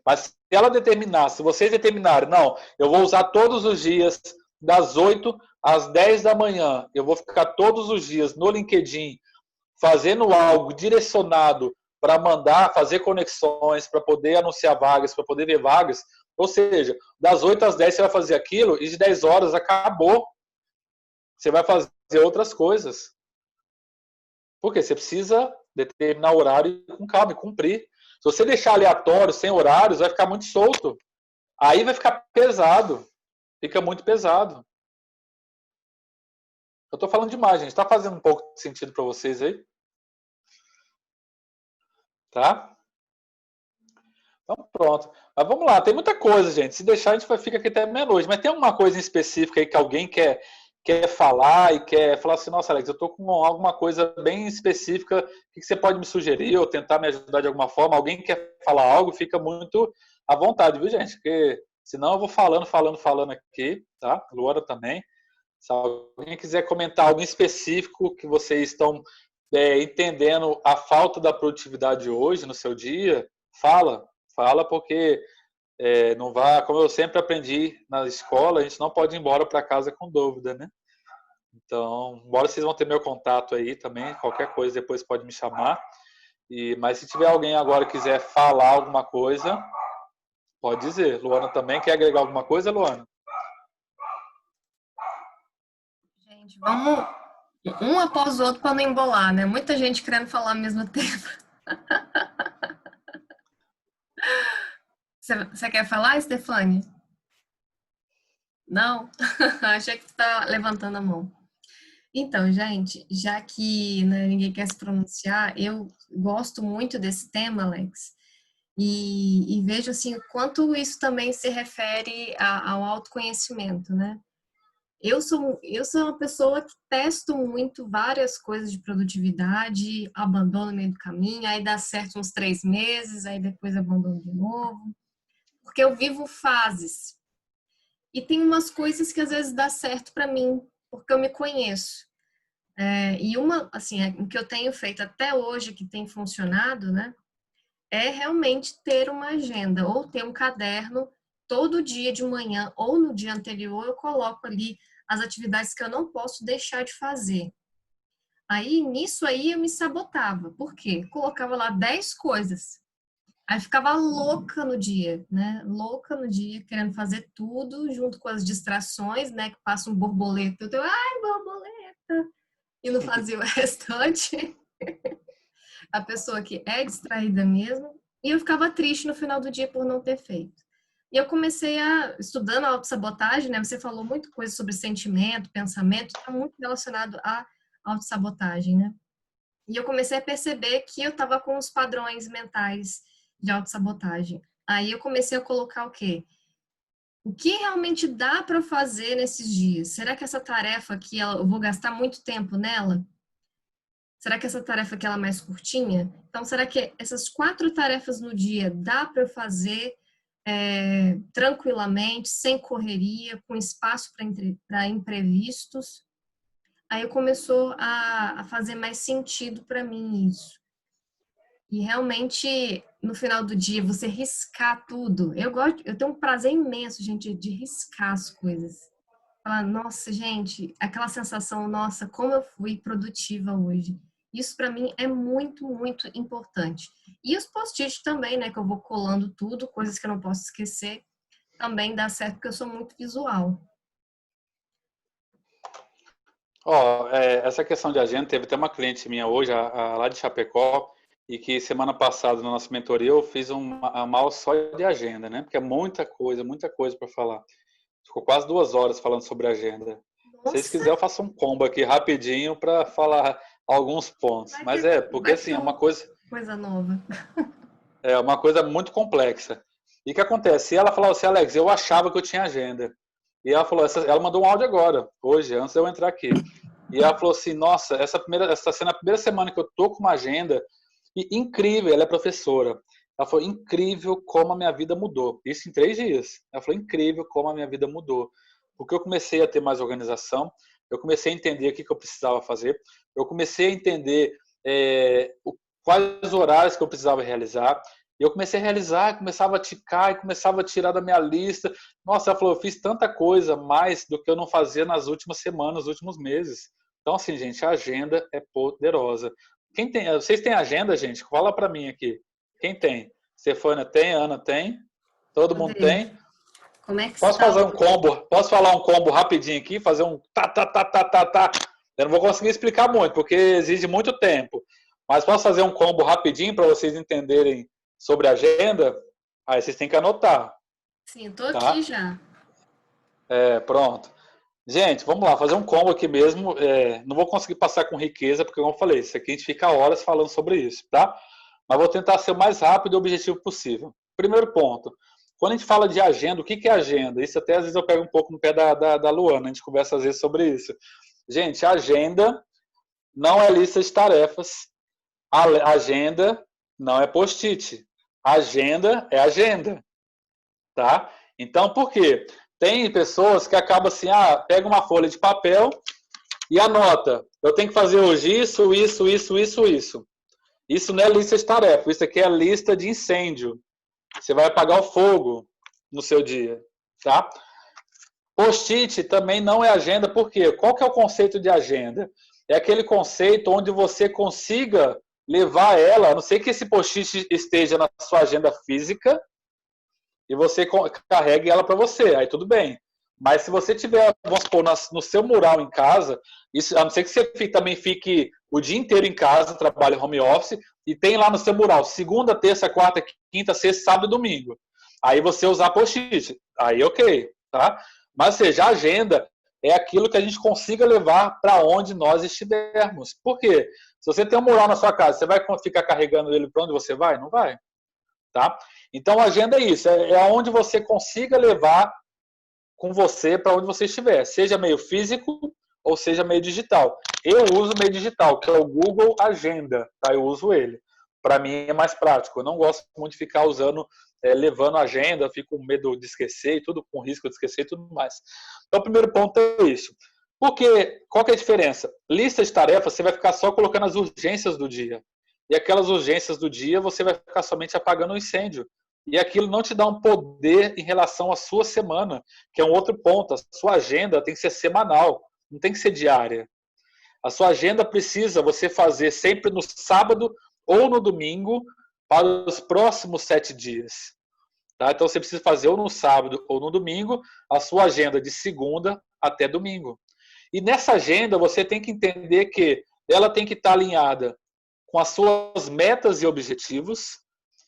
Mas se ela determinar, se vocês determinarem, não, eu vou usar todos os dias, das 8 às 10 da manhã, eu vou ficar todos os dias no LinkedIn, fazendo algo direcionado para mandar, fazer conexões, para poder anunciar vagas, para poder ver vagas. Ou seja, das 8 às 10 você vai fazer aquilo e de 10 horas acabou. Você vai fazer outras coisas. Porque você precisa determinar o horário com calma e cumprir. Se você deixar aleatório, sem horários, vai ficar muito solto. Aí vai ficar pesado. Fica muito pesado. Eu estou falando demais, gente. Está fazendo um pouco de sentido para vocês aí? Tá? Então pronto. Mas vamos lá, tem muita coisa, gente. Se deixar, a gente fica aqui até meia-noite. Mas tem alguma coisa em específica aí que alguém quer falar e quer falar assim, nossa, Alex, eu estou com alguma coisa bem específica, o que você pode me sugerir ou tentar me ajudar de alguma forma? Alguém quer falar algo, fica muito à vontade, viu, gente? Porque senão eu vou falando aqui, tá? Luana também. Se alguém quiser comentar algo específico que vocês estão entendendo a falta da produtividade hoje no seu dia, fala porque não vá, como eu sempre aprendi na escola, a gente não pode ir embora para casa com dúvida, né? Então, embora vocês vão ter meu contato aí também, qualquer coisa depois pode me chamar. Mas se tiver alguém agora que quiser falar alguma coisa, pode dizer. Luana também quer agregar alguma coisa, Luana? Gente, vamos um após o outro para não embolar, né? Muita gente querendo falar ao mesmo tempo. Você quer falar, Stefane? Não? Achei que você está levantando a mão. Então, gente, já que, né, ninguém quer se pronunciar, eu gosto muito desse tema, Alex, e vejo assim o quanto isso também se refere ao autoconhecimento, né? Eu sou uma pessoa que testo muito várias coisas de produtividade, abandono no meio do caminho, aí dá certo uns 3 meses, aí depois abandono de novo, porque eu vivo fases. E tem umas coisas que às vezes dá certo para mim, porque eu me conheço. E o que eu tenho feito até hoje, que tem funcionado, né, é realmente ter uma agenda, ou ter um caderno, todo dia de manhã, ou no dia anterior, eu coloco ali as atividades que eu não posso deixar de fazer. Aí, nisso aí, eu me sabotava. Por quê? Colocava lá 10 coisas. Aí ficava louca no dia, né? Louca no dia, querendo fazer tudo, junto com as distrações, né? Que passa um borboleta, ai, borboleta! E não fazia o restante. A pessoa que é distraída mesmo. E eu ficava triste no final do dia por não ter feito. E eu comecei estudando a autossabotagem, né? Você falou muita coisa sobre sentimento, pensamento, está muito relacionado à autossabotagem, né? E eu comecei a perceber que eu estava com os padrões mentais de autossabotagem. Aí eu comecei a colocar o quê? O que realmente dá para fazer nesses dias? Será que essa tarefa aqui, eu vou gastar muito tempo nela? Será que essa tarefa aqui ela é mais curtinha? Então, será que essas 4 tarefas no dia dá para eu fazer tranquilamente, sem correria, com espaço para imprevistos? Aí começou a fazer mais sentido para mim isso. E realmente, no final do dia, você riscar tudo. Eu tenho um prazer imenso, gente, de riscar as coisas. Falar, nossa, gente, aquela sensação, nossa, como eu fui produtiva hoje. Isso para mim é muito, muito importante. E os post-it também, né, que eu vou colando tudo, coisas que eu não posso esquecer, também dá certo porque eu sou muito visual. Essa questão de agenda, teve até uma cliente minha hoje, lá de Chapecó, e que semana passada na nossa mentoria eu fiz uma aula só de agenda, né? Porque é muita coisa para falar. Ficou quase 2 horas falando sobre agenda. Nossa. Se vocês quiserem, eu faço um combo aqui rapidinho para falar alguns pontos. Mas porque assim, é uma coisa nova. É uma coisa muito complexa. E o que acontece? Ela falou assim, Alex, eu achava que eu tinha agenda. E ela falou, ela mandou um áudio agora, hoje, antes de eu entrar aqui. E ela falou assim, nossa, essa sendo a primeira semana que eu tô com uma agenda, e incrível, ela é professora. Ela falou, incrível como a minha vida mudou. Isso em 3 dias. Ela falou, incrível como a minha vida mudou. Porque eu comecei a ter mais organização, eu comecei a entender o que eu precisava fazer, eu comecei a entender quais horários que eu precisava realizar, e eu comecei a realizar, começava a ticar e começava a tirar da minha lista. Nossa, ela falou, eu fiz tanta coisa mais do que eu não fazia nas últimas semanas, nos últimos meses. Então, assim, gente, a agenda é poderosa. Quem tem, vocês têm agenda, gente? Fala para mim aqui. Quem tem? Stefânia tem, Ana tem, todo mundo tem. Como é que Posso está? fazer um combo? Posso falar um combo rapidinho aqui? Fazer um tá. Eu não vou conseguir explicar muito, porque exige muito tempo. Mas posso fazer um combo rapidinho para vocês entenderem sobre a agenda? Aí vocês têm que anotar. Sim, estou tá? aqui já. Pronto. Gente, vamos lá, fazer um combo aqui mesmo. Não vou conseguir passar com riqueza, porque como eu falei, isso aqui a gente fica horas falando sobre isso, tá? Mas vou tentar ser o mais rápido e objetivo possível. Primeiro ponto. Quando a gente fala de agenda, o que é agenda? Isso até às vezes eu pego um pouco no pé da Luana, a gente conversa às vezes sobre isso. Gente, a agenda não é lista de tarefas. A agenda não é post-it. Agenda é agenda. Tá? Então, por quê? Tem pessoas que acabam assim, pega uma folha de papel e anota. Eu tenho que fazer hoje isso. Isso não é lista de tarefa, isso aqui é a lista de incêndio. Você vai apagar o fogo no seu dia, tá? Post-it também não é agenda, por quê? Qual que é o conceito de agenda? É aquele conceito onde você consiga levar ela, a não ser que esse post-it esteja na sua agenda física, e você carregue ela para você, aí tudo bem. Mas se você tiver, vamos supor, no seu mural em casa, isso, a não ser que você também fique o dia inteiro em casa, trabalhe home office, e tem lá no seu mural, segunda, terça, quarta, quinta, sexta, sábado e domingo. Aí você usar post-it, aí ok, tá? Mas, ou seja, a agenda é aquilo que a gente consiga levar para onde nós estivermos. Por quê? Se você tem um mural na sua casa, você vai ficar carregando ele para onde você vai? Não vai. Tá? Então, a agenda é isso, é onde você consiga levar com você para onde você estiver, seja meio físico ou seja meio digital. Eu uso meio digital, que é o Google Agenda, tá? Eu uso ele. Para mim é mais prático. Eu não gosto muito de ficar usando, levando a agenda, fico com medo de esquecer, tudo com risco de esquecer e tudo mais. Então, o primeiro ponto é isso. Porque, qual que é a diferença? Lista de tarefas, você vai ficar só colocando as urgências do dia. E aquelas urgências do dia, você vai ficar somente apagando o incêndio. E aquilo não te dá um poder em relação à sua semana, que é um outro ponto. A sua agenda tem que ser semanal, não tem que ser diária. A sua agenda precisa você fazer sempre no sábado ou no domingo para os próximos 7 dias. Tá? Então você precisa fazer ou no sábado ou no domingo a sua agenda de segunda até domingo. E nessa agenda você tem que entender que ela tem que estar alinhada com as suas metas e objetivos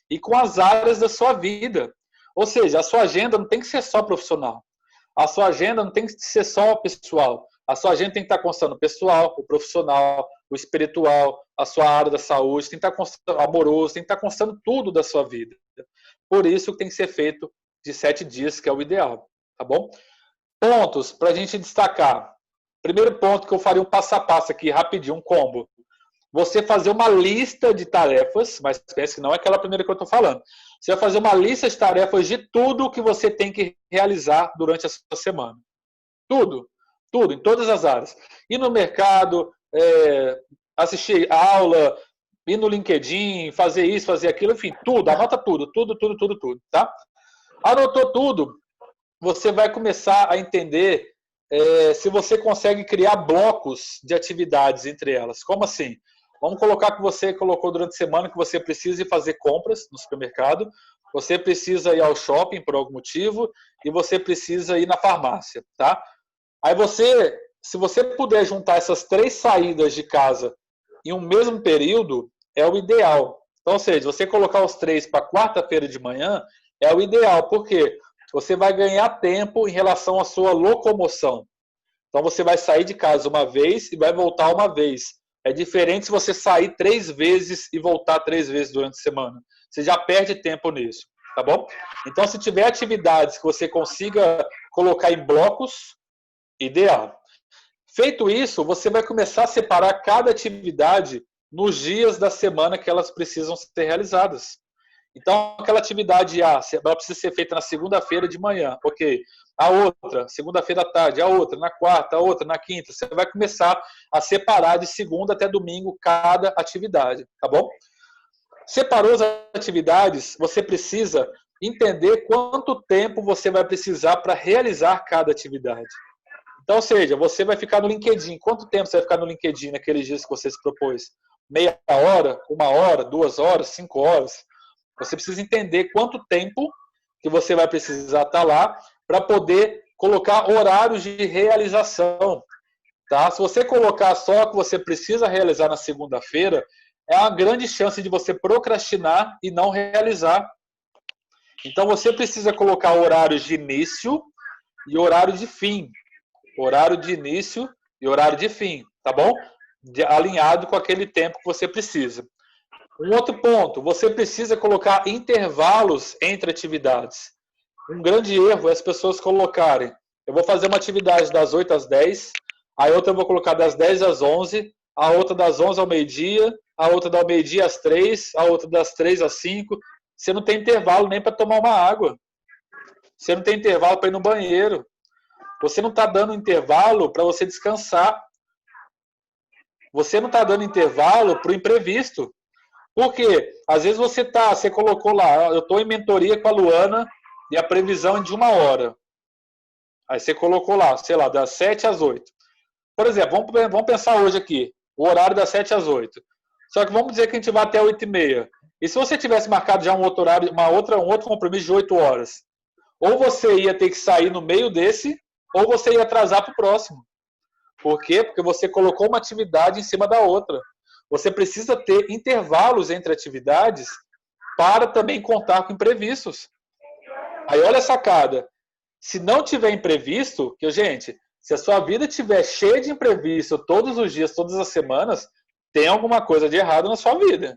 e com as áreas da sua vida. Ou seja, a sua agenda não tem que ser só profissional. A sua agenda não tem que ser só pessoal. A sua agenda tem que estar constando o pessoal, o profissional, o espiritual, a sua área da saúde, tem que estar constando amoroso, tem que estar constando tudo da sua vida. Por isso que tem que ser feito de 7 dias, que é o ideal. Tá bom? Pontos para a gente destacar. Primeiro ponto que eu faria um passo a passo aqui, rapidinho, um combo. Você fazer uma lista de tarefas, mas pense que não é aquela primeira que eu estou falando. Você vai fazer uma lista de tarefas de tudo que você tem que realizar durante a sua semana. Tudo, em todas as áreas. Ir no mercado, assistir aula, ir no LinkedIn, fazer isso, fazer aquilo, enfim, tudo, anota tudo, tá? Anotou tudo, você vai começar a entender se você consegue criar blocos de atividades entre elas. Como assim? Vamos colocar que você colocou durante a semana que você precisa ir fazer compras no supermercado, você precisa ir ao shopping por algum motivo e você precisa ir na farmácia, tá? Aí se você puder juntar essas 3 saídas de casa em um mesmo período, é o ideal. Então, ou seja, você colocar os 3 para quarta-feira de manhã é o ideal, porque você vai ganhar tempo em relação à sua locomoção. Então, você vai sair de casa uma vez e vai voltar uma vez. É diferente se você sair 3 vezes e voltar 3 vezes durante a semana. Você já perde tempo nisso, tá bom? Então, se tiver atividades que você consiga colocar em blocos, ideal. Feito isso, você vai começar a separar cada atividade nos dias da semana que elas precisam ser realizadas. Então, aquela atividade A, ela precisa ser feita na segunda-feira de manhã, ok. A outra, segunda-feira à tarde, a outra, na quarta, a outra, na quinta. Você vai começar a separar de segunda até domingo cada atividade, tá bom? Separou as atividades, você precisa entender quanto tempo você vai precisar para realizar cada atividade. Então, ou seja, você vai ficar no LinkedIn. Quanto tempo você vai ficar no LinkedIn naqueles dias que você se propôs? Meia hora, 1 hora, 2 horas, 5 horas? Você precisa entender quanto tempo que você vai precisar estar lá para poder colocar horários de realização. Tá? Se você colocar só o que você precisa realizar na segunda-feira, é uma grande chance de você procrastinar e não realizar. Então, você precisa colocar horários de início e horário de fim. Horário de início e horário de fim, tá bom? Alinhado com aquele tempo que você precisa. Um outro ponto, você precisa colocar intervalos entre atividades. Um grande erro é as pessoas colocarem, eu vou fazer uma atividade das 8 às 10, a outra eu vou colocar das 10 às 11, a outra das 11 ao meio-dia, a outra do meio-dia às 3, a outra das 3 às 5. Você não tem intervalo nem para tomar uma água. Você não tem intervalo para ir no banheiro. Você não está dando intervalo para você descansar. Você não está dando intervalo para o imprevisto. Por quê? Às vezes você colocou lá, eu estou em mentoria com a Luana e a previsão é de 1 hora. Aí você colocou lá, sei lá, das 7 às 8. Por exemplo, vamos pensar hoje aqui, o horário das 7 às 8. Só que vamos dizer que a gente vai até 8h30. E se você tivesse marcado já um outro horário, um outro compromisso de 8 horas? Ou você ia ter que sair no meio desse, ou você ia atrasar para o próximo. Por quê? Porque você colocou uma atividade em cima da outra. Você precisa ter intervalos entre atividades para também contar com imprevistos. Aí olha a sacada. Se não tiver imprevisto, gente, se a sua vida estiver cheia de imprevisto todos os dias, todas as semanas, tem alguma coisa de errado na sua vida.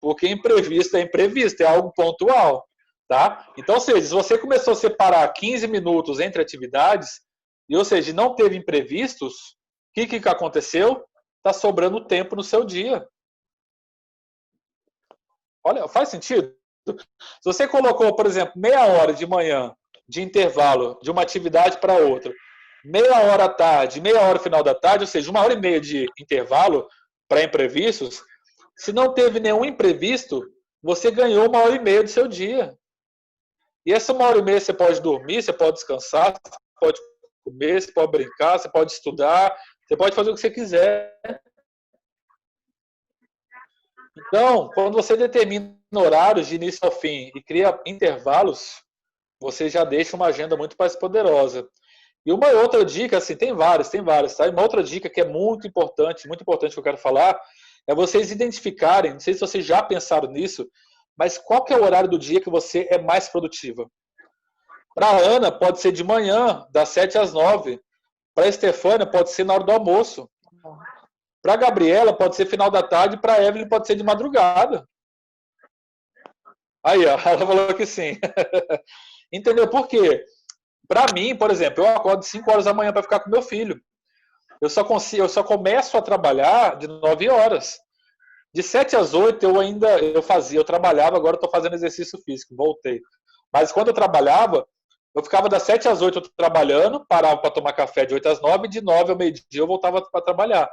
Porque imprevisto é imprevisto, é algo pontual. Tá? Então, ou seja, se você começou a separar 15 minutos entre atividades, e ou seja, não teve imprevistos, o que aconteceu? Está sobrando tempo no seu dia. Olha, faz sentido? Se você colocou, por exemplo, meia hora de manhã de intervalo de uma atividade para outra, meia hora à tarde, meia hora no final da tarde, ou seja, 1 hora e meia de intervalo para imprevistos, se não teve nenhum imprevisto, você ganhou 1 hora e meia do seu dia. E essa 1 hora e meia você pode dormir, você pode descansar, você pode comer, você pode brincar, você pode estudar, você pode fazer o que você quiser. Então, quando você determina horários de início ao fim e cria intervalos, você já deixa uma agenda muito mais poderosa. E uma outra dica, assim, tem várias, tá? E uma outra dica que é muito importante que eu quero falar, é vocês identificarem, não sei se vocês já pensaram nisso, mas qual que é o horário do dia que você é mais produtiva? Para a Ana, pode ser de manhã, das 7 às 9. Para a Estefânia, pode ser na hora do almoço. Para a Gabriela, pode ser final da tarde. Para a Evelyn, pode ser de madrugada. Aí, ó, ela falou que sim. Entendeu por quê? Para mim, por exemplo, eu acordo 5 horas da manhã para ficar com meu filho. Eu só começo a trabalhar de 9 horas. De 7 às 8 eu trabalhava, agora eu estou fazendo exercício físico, voltei. Mas quando eu trabalhava, eu ficava das 7 às 8 trabalhando, parava para tomar café de 8 às 9, de 9 ao meio-dia eu voltava para trabalhar.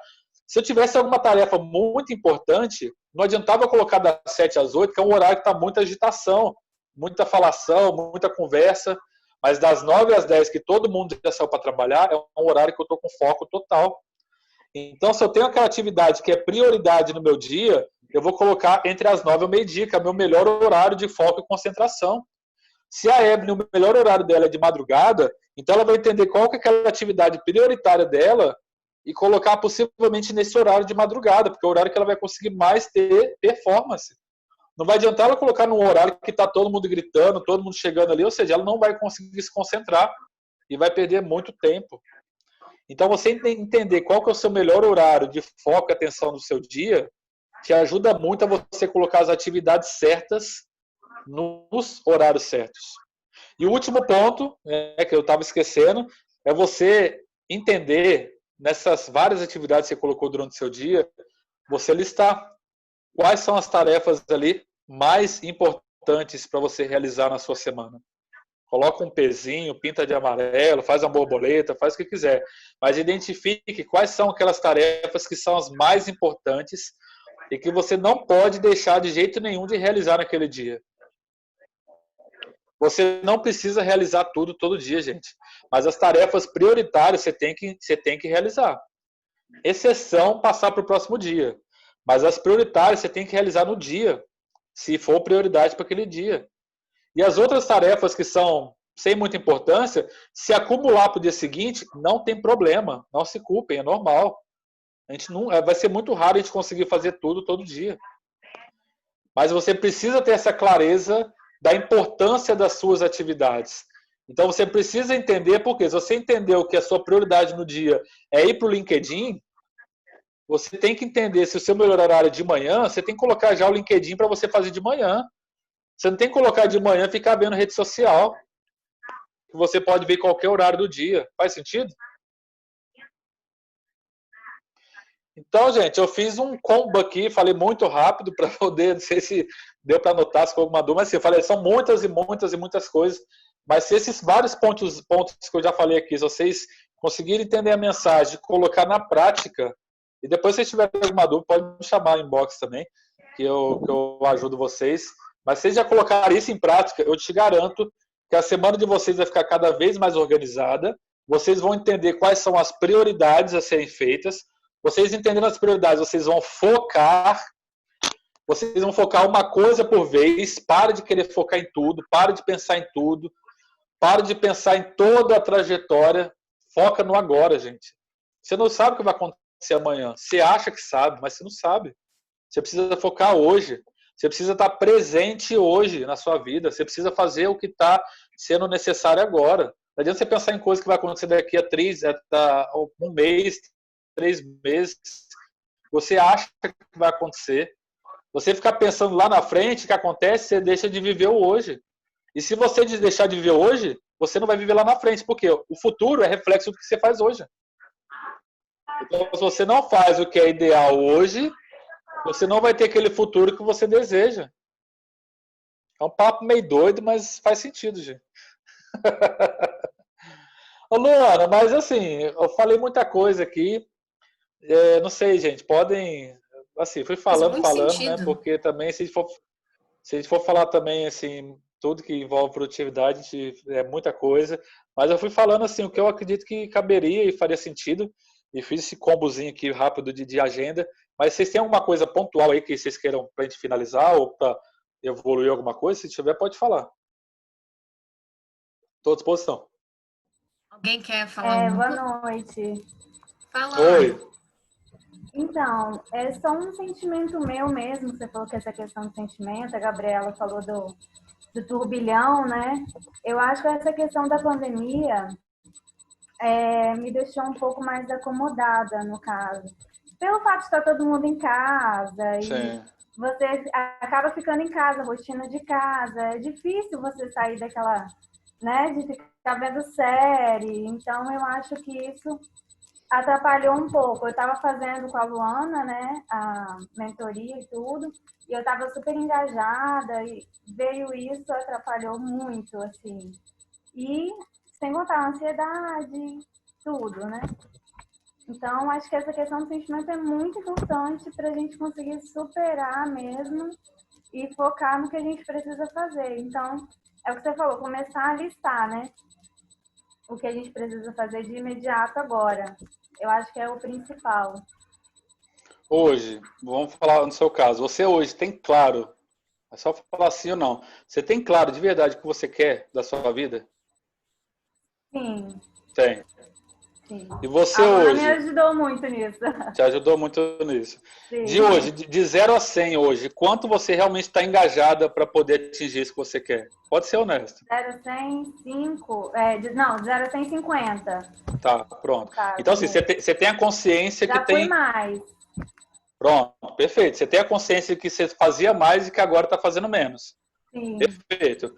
Se eu tivesse alguma tarefa muito importante, não adiantava eu colocar das 7 às 8, que é um horário que está muita agitação, muita falação, muita conversa. Mas das 9 às 10, que todo mundo já saiu para trabalhar, é um horário que eu estou com foco total. Então, se eu tenho aquela atividade que é prioridade no meu dia, eu vou colocar entre as 9 ao meio-dia, que é o meu melhor horário de foco e concentração. Se a Ebony, o melhor horário dela é de madrugada, então ela vai entender qual que é aquela atividade prioritária dela e colocar possivelmente nesse horário de madrugada, porque é o horário que ela vai conseguir mais ter performance. Não vai adiantar ela colocar num horário que está todo mundo gritando, todo mundo chegando ali, ou seja, ela não vai conseguir se concentrar e vai perder muito tempo. Então, você entender qual que é o seu melhor horário de foco e atenção no seu dia, te ajuda muito a você colocar as atividades certas nos horários certos. E o último ponto, que eu estava esquecendo, é você entender, nessas várias atividades que você colocou durante o seu dia, você listar quais são as tarefas ali mais importantes importantes para você realizar na sua semana. Coloca um pezinho, pinta de amarelo, faz uma borboleta, faz o que quiser. Mas identifique quais são aquelas tarefas que são as mais importantes e que você não pode deixar de jeito nenhum de realizar naquele dia. Você não precisa realizar tudo todo dia, gente. Mas as tarefas prioritárias você tem que realizar. Exceção passar para o próximo dia. Mas as prioritárias você tem que realizar no dia, se for prioridade para aquele dia. E as outras tarefas que são sem muita importância, se acumular para o dia seguinte, não tem problema. Não se culpem, é normal. A gente não, vai ser muito raro a gente conseguir fazer tudo todo dia. Mas você precisa ter essa clareza da importância das suas atividades. Então você precisa entender, porque se você entendeu que a sua prioridade no dia é ir para o LinkedIn, você tem que entender se o seu melhor horário é de manhã, você tem que colocar já o LinkedIn para você fazer de manhã. Você não tem que colocar de manhã e ficar vendo rede social, que você pode ver qualquer horário do dia. Faz sentido? Então, gente, eu fiz um combo aqui, falei muito rápido para poder, não sei se deu para anotar, se foi alguma dúvida, mas assim, eu falei, são muitas e muitas e muitas coisas, mas se esses vários pontos que eu já falei aqui, se vocês conseguirem entender a mensagem, colocar na prática, e depois se vocês tiverem alguma dúvida, pode me chamar no inbox também, que eu ajudo vocês. Mas se vocês já colocarem isso em prática, eu te garanto que a semana de vocês vai ficar cada vez mais organizada. Vocês vão entender quais são as prioridades a serem feitas. Vocês entendendo as prioridades, vocês vão focar. Vocês vão focar uma coisa por vez. Para de querer focar em tudo. Para de pensar em tudo. Para de pensar em toda a trajetória. Foca no agora, gente. Você não sabe o que vai acontecer amanhã. Você acha que sabe, mas você não sabe. Você precisa focar hoje. Você precisa estar presente hoje na sua vida. Você precisa fazer o que está sendo necessário agora. Não adianta você pensar em coisas que vai acontecer daqui a um mês, 3 meses. Você acha que vai acontecer. Você ficar pensando lá na frente, o que acontece, você deixa de viver o hoje. E se você deixar de viver hoje, você não vai viver lá na frente, porque o futuro é reflexo do que você faz hoje. Então, se você não faz o que é ideal hoje, você não vai ter aquele futuro que você deseja. É um papo meio doido, mas faz sentido, gente. Ô, Luana, mas assim, eu falei muita coisa aqui. Não sei, gente, podem... Assim, fui falando, né? Porque também, se a gente for falar também, assim, tudo que envolve produtividade, é muita coisa. Mas eu fui falando, assim, o que eu acredito que caberia e faria sentido. E fiz esse combozinho aqui rápido de agenda. Mas vocês têm alguma coisa pontual aí que vocês queiram para a gente finalizar ou para evoluir alguma coisa? Se tiver, pode falar. Estou à disposição. Alguém quer falar? Boa noite. Fala. Oi. Então, é só um sentimento meu mesmo. Você falou que essa questão do sentimento, a Gabriela falou do turbilhão, né? Eu acho que essa questão da pandemia me deixou um pouco mais acomodada, no caso. Pelo fato de estar todo mundo em casa Sim. e você acaba ficando em casa, rotina de casa. É difícil você sair daquela, né, de ficar vendo série. Então, eu acho que isso atrapalhou um pouco. Eu estava fazendo com a Luana, né, a mentoria e tudo, e eu estava super engajada e veio isso, atrapalhou muito, assim. E sem contar a ansiedade, tudo, né? Então, acho que essa questão do sentimento é muito importante para a gente conseguir superar mesmo e focar no que a gente precisa fazer. Então, é o que você falou, começar a listar, né? O que a gente precisa fazer de imediato agora. Eu acho que é o principal. Hoje, vamos falar no seu caso. Você hoje tem claro, é só falar sim ou não. Você tem claro de verdade o que você quer da sua vida? Sim. Tem. Sim. E você a hoje? Me ajudou muito nisso. Te ajudou muito nisso. Sim. De hoje, de 0 a 100 hoje, quanto você realmente está engajada para poder atingir isso que você quer? Pode ser honesto. 0 a 100, 5. Não, de 0 a 100, 50. Tá, pronto. Tá, então, assim, você tem a consciência já que tem... fui mais. Pronto, perfeito. Você tem a consciência que você fazia mais e que agora está fazendo menos. Sim. Perfeito.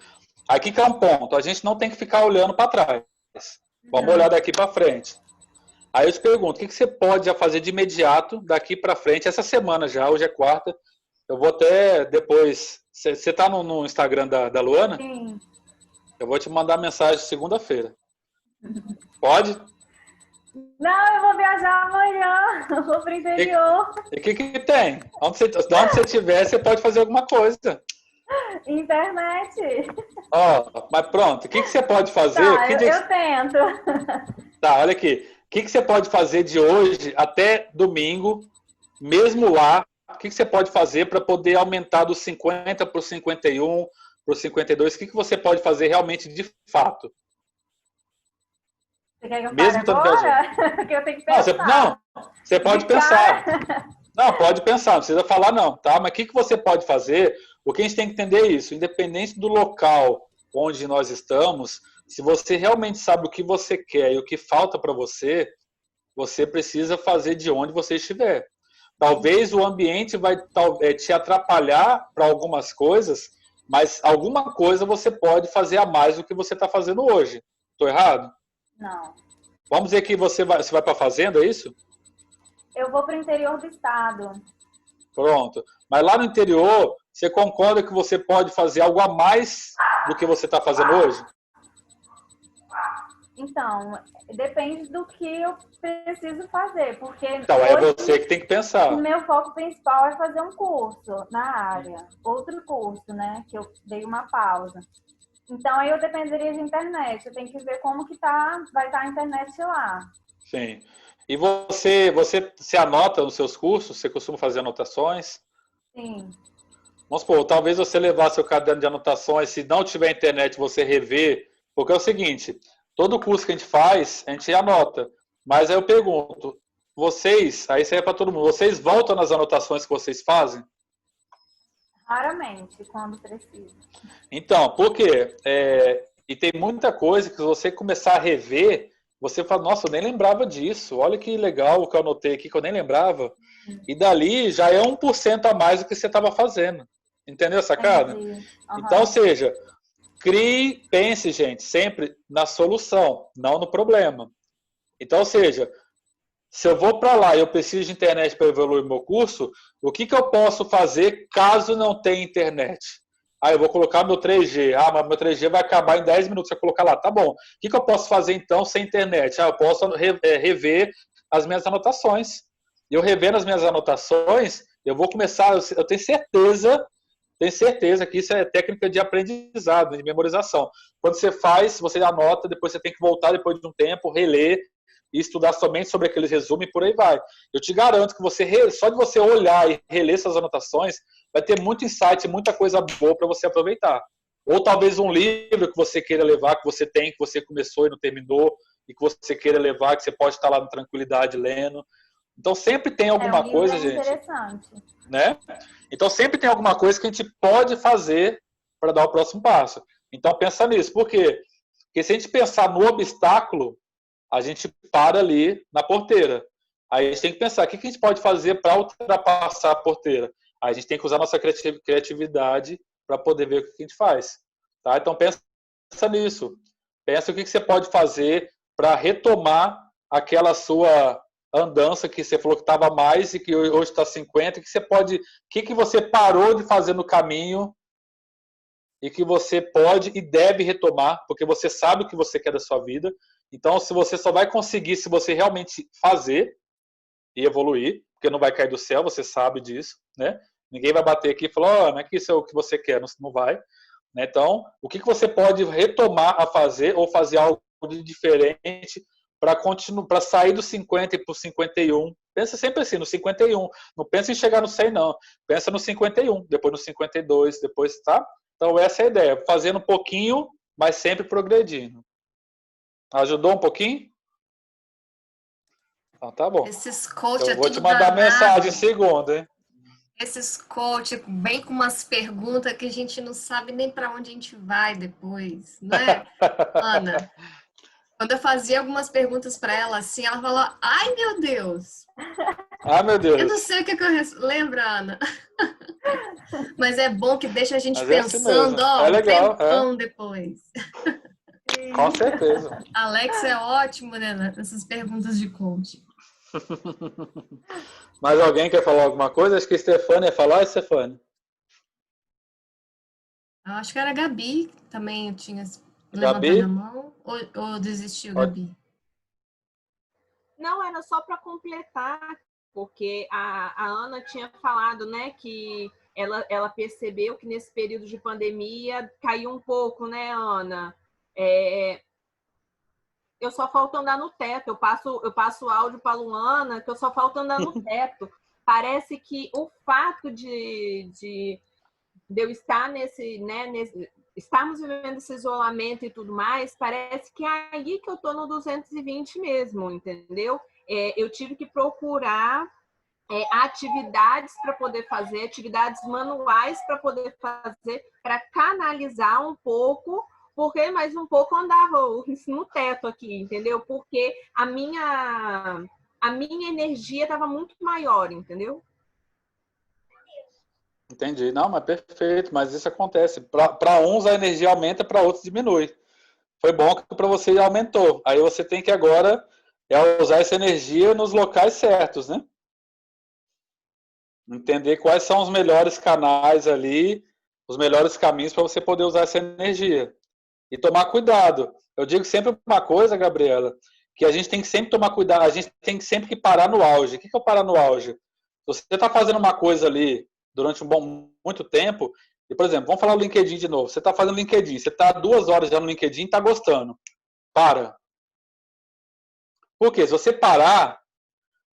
Aqui que é um ponto. A gente não tem que ficar olhando para trás. Vamos olhar daqui para frente. Aí eu te pergunto, o que você pode já fazer de imediato daqui para frente, essa semana já, hoje é quarta, Eu vou até depois... Você tá no Instagram da Luana? Sim. Eu vou te mandar mensagem segunda-feira. Pode? Não, eu vou viajar amanhã. Eu vou pro interior. E o que tem? De onde você estiver, você pode fazer alguma coisa. Internet. Ó, mas pronto, o que você pode fazer? Tá, eu tento. Tá, olha aqui. O que você pode fazer de hoje até domingo, mesmo lá? O que você pode fazer para poder aumentar dos 50 para os 51, para os 52? O que você pode fazer realmente de fato? Você quer que eu Mesmo fale agora? Que eu tenho que pensar. Você pode pensar. Não, pode pensar, não precisa falar não, tá? Mas o que você pode fazer? O que a gente tem que entender é isso, independente do local onde nós estamos, se você realmente sabe o que você quer e o que falta para você, você precisa fazer de onde você estiver. Talvez o ambiente vai te atrapalhar para algumas coisas, mas alguma coisa você pode fazer a mais do que você está fazendo hoje. Estou errado? Não. Vamos dizer que você vai para a fazenda, é isso? Eu vou para o interior do estado. Pronto. Mas lá no interior, você concorda que você pode fazer algo a mais do que você está fazendo hoje? Então, depende do que eu preciso fazer, porque Então, é você que tem que pensar. o meu foco principal é fazer um curso na área, outro curso, né, que eu dei uma pausa. Então, aí eu dependeria de internet, eu tenho que ver como que vai estar a internet lá. Sim. E você anota nos seus cursos? Você costuma fazer anotações? Sim. Vamos supor, talvez você levar seu caderno de anotações, se não tiver internet, você rever, porque é o seguinte, todo curso que a gente anota, mas aí eu pergunto, vocês, aí isso aí é para todo mundo, vocês voltam nas anotações que vocês fazem? Raramente, quando precisa. Então, por quê? E tem muita coisa que se você começar a rever, você fala, nossa, eu nem lembrava disso, olha que legal o que eu anotei aqui, que eu nem lembrava. E dali já é 1% a mais do que você estava fazendo. Entendeu a sacada? Uhum. Então, ou seja, pense, gente, sempre na solução, não no problema. Então, ou seja, se eu vou para lá e eu preciso de internet para evoluir meu curso, o que eu posso fazer caso não tenha internet? Eu vou colocar meu 3G. Mas meu 3G vai acabar em 10 minutos. Você vai colocar lá. Tá bom. O que eu posso fazer então sem internet? Eu posso rever as minhas anotações. E eu revendo as minhas anotações, eu vou começar. Eu tenho certeza que isso é técnica de aprendizado, de memorização. Quando você faz, você anota, depois você tem que voltar depois de um tempo, reler e estudar somente sobre aqueles resumos e por aí vai. Eu te garanto que só de você olhar e reler essas anotações, vai ter muito insight, muita coisa boa para você aproveitar. Ou talvez um livro que você queira levar, que você tem, que você começou e não terminou, e que você queira levar, que você pode estar lá na tranquilidade lendo. Então sempre tem alguma coisa, gente. Interessante. Né? Então sempre tem alguma coisa que a gente pode fazer para dar o próximo passo. Então pensa nisso. Por quê? Porque se a gente pensar no obstáculo, a gente para ali na porteira. Aí a gente tem que pensar, o que a gente pode fazer para ultrapassar a porteira? Aí a gente tem que usar nossa criatividade para poder ver o que a gente faz. Tá? Então pensa nisso. Pensa o que você pode fazer para retomar aquela sua andança que você falou que estava mais e que hoje está 50, o que você parou de fazer no caminho e que você pode e deve retomar, porque você sabe o que você quer da sua vida. Então, se você só vai conseguir se você realmente fazer e evoluir, porque não vai cair do céu, você sabe disso, né? Ninguém vai bater aqui e falar, não é que isso é o que você quer, não vai. Né? Então, o que você pode retomar a fazer ou fazer algo de diferente para sair do 50 para o 51. Pensa sempre assim, no 51. Não pensa em chegar no 100, não. Pensa no 51, depois no 52, depois, tá? Então, essa é a ideia. Fazendo um pouquinho, mas sempre progredindo. Ajudou um pouquinho? Então, tá bom. Esses coach eu vou te mandar mensagem segunda, hein? Esses coach vem com umas perguntas que a gente não sabe nem para onde a gente vai depois, né, Ana? Quando eu fazia algumas perguntas para ela, assim, ela falou, ai, meu Deus! Ai, meu Deus! Eu não sei o que eu lembra, Ana? Mas é bom que deixa a gente pensando, ó, é legal, um tempão depois. Com certeza. Alex é ótimo, né, nessas perguntas de coaching. Mais alguém quer falar alguma coisa? Acho que a Stefânia ia falar, Stefânia? Eu acho que era a Gabi, também tinha levantado a Gabi? mão, ou desistiu, Pode. Gabi? Não, era só para completar, porque a Ana tinha falado, né, que ela percebeu que nesse período de pandemia caiu um pouco, né, Ana? Eu só falto andar no teto. Eu passo o áudio para a Luana, que eu só falto andar no teto. Parece que o fato de eu estar estarmos vivendo esse isolamento e tudo mais, parece que é aí que eu tô no 220 mesmo, entendeu? Eu tive que procurar atividades para poder fazer, atividades manuais para poder fazer, para canalizar um pouco, porque mais um pouco andava no teto aqui, entendeu? Porque a minha energia estava muito maior, entendeu? Entendi. Não, mas perfeito. Mas isso acontece. Para uns a energia aumenta, para outros diminui. Foi bom que para você aumentou. Aí você tem que agora usar essa energia nos locais certos, né? Entender quais são os melhores canais ali, os melhores caminhos para você poder usar essa energia. E tomar cuidado. Eu digo sempre uma coisa, Gabriela, que a gente tem que sempre tomar cuidado, a gente tem que sempre que parar no auge. O que é o parar no auge? Você está fazendo uma coisa ali durante muito tempo, e, por exemplo, vamos falar do LinkedIn de novo. Você está fazendo LinkedIn, você está 2 horas já no LinkedIn e está gostando. Para. Por quê? Se você parar,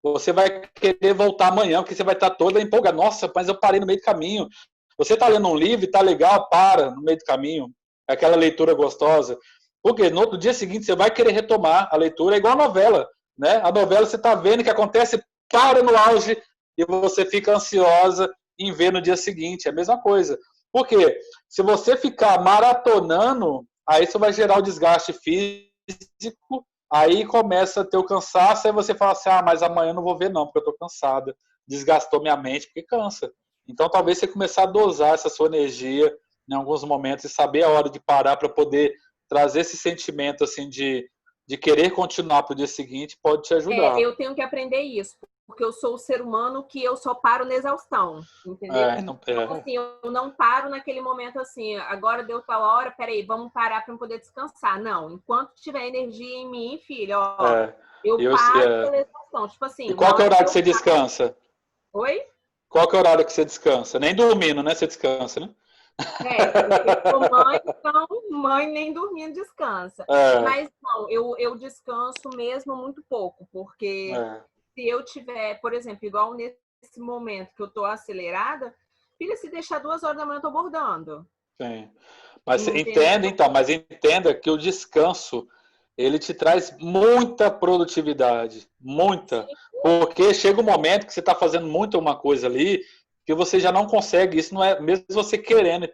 você vai querer voltar amanhã, porque você vai estar toda empolgada. Nossa, mas eu parei no meio do caminho. Você está lendo um livro e está legal, para no meio do caminho. É aquela leitura gostosa. Porque no outro dia seguinte você vai querer retomar a leitura, é igual a novela. Né? A novela você está vendo o que acontece, para no auge e você fica ansiosa em ver no dia seguinte. É a mesma coisa. Por quê? Se você ficar maratonando, aí isso vai gerar o desgaste físico. Aí começa a ter o cansaço, aí você fala assim, mas amanhã eu não vou ver não, porque eu estou cansada. Desgastou minha mente, porque cansa. Então talvez você começar a dosar essa sua energia em alguns momentos e saber a hora de parar para poder trazer esse sentimento assim de querer continuar para o dia seguinte pode te ajudar. Eu tenho que aprender isso, porque eu sou o ser humano que eu só paro na exaustão, entendeu? Então, assim, eu não paro naquele momento assim, agora deu tal hora, peraí, vamos parar para eu poder descansar. Não, enquanto tiver energia em mim, filho, eu paro pela exaustão. Tipo assim, e qual que é o horário que você descansa? Oi? Qual que é o horário que você descansa? Nem dormindo, né? Você descansa, né? Eu sou mãe, então mãe nem dormindo descansa. Mas não, eu descanso mesmo muito pouco, porque se eu tiver, por exemplo, igual nesse momento que eu tô acelerada, filha, se deixar 2 horas da manhã eu tô bordando. Sim. Mas entenda que o descanso ele te traz muita produtividade, muita. Sim. Porque chega um momento que você está fazendo muito uma coisa ali que você já não consegue. Isso não é mesmo você querendo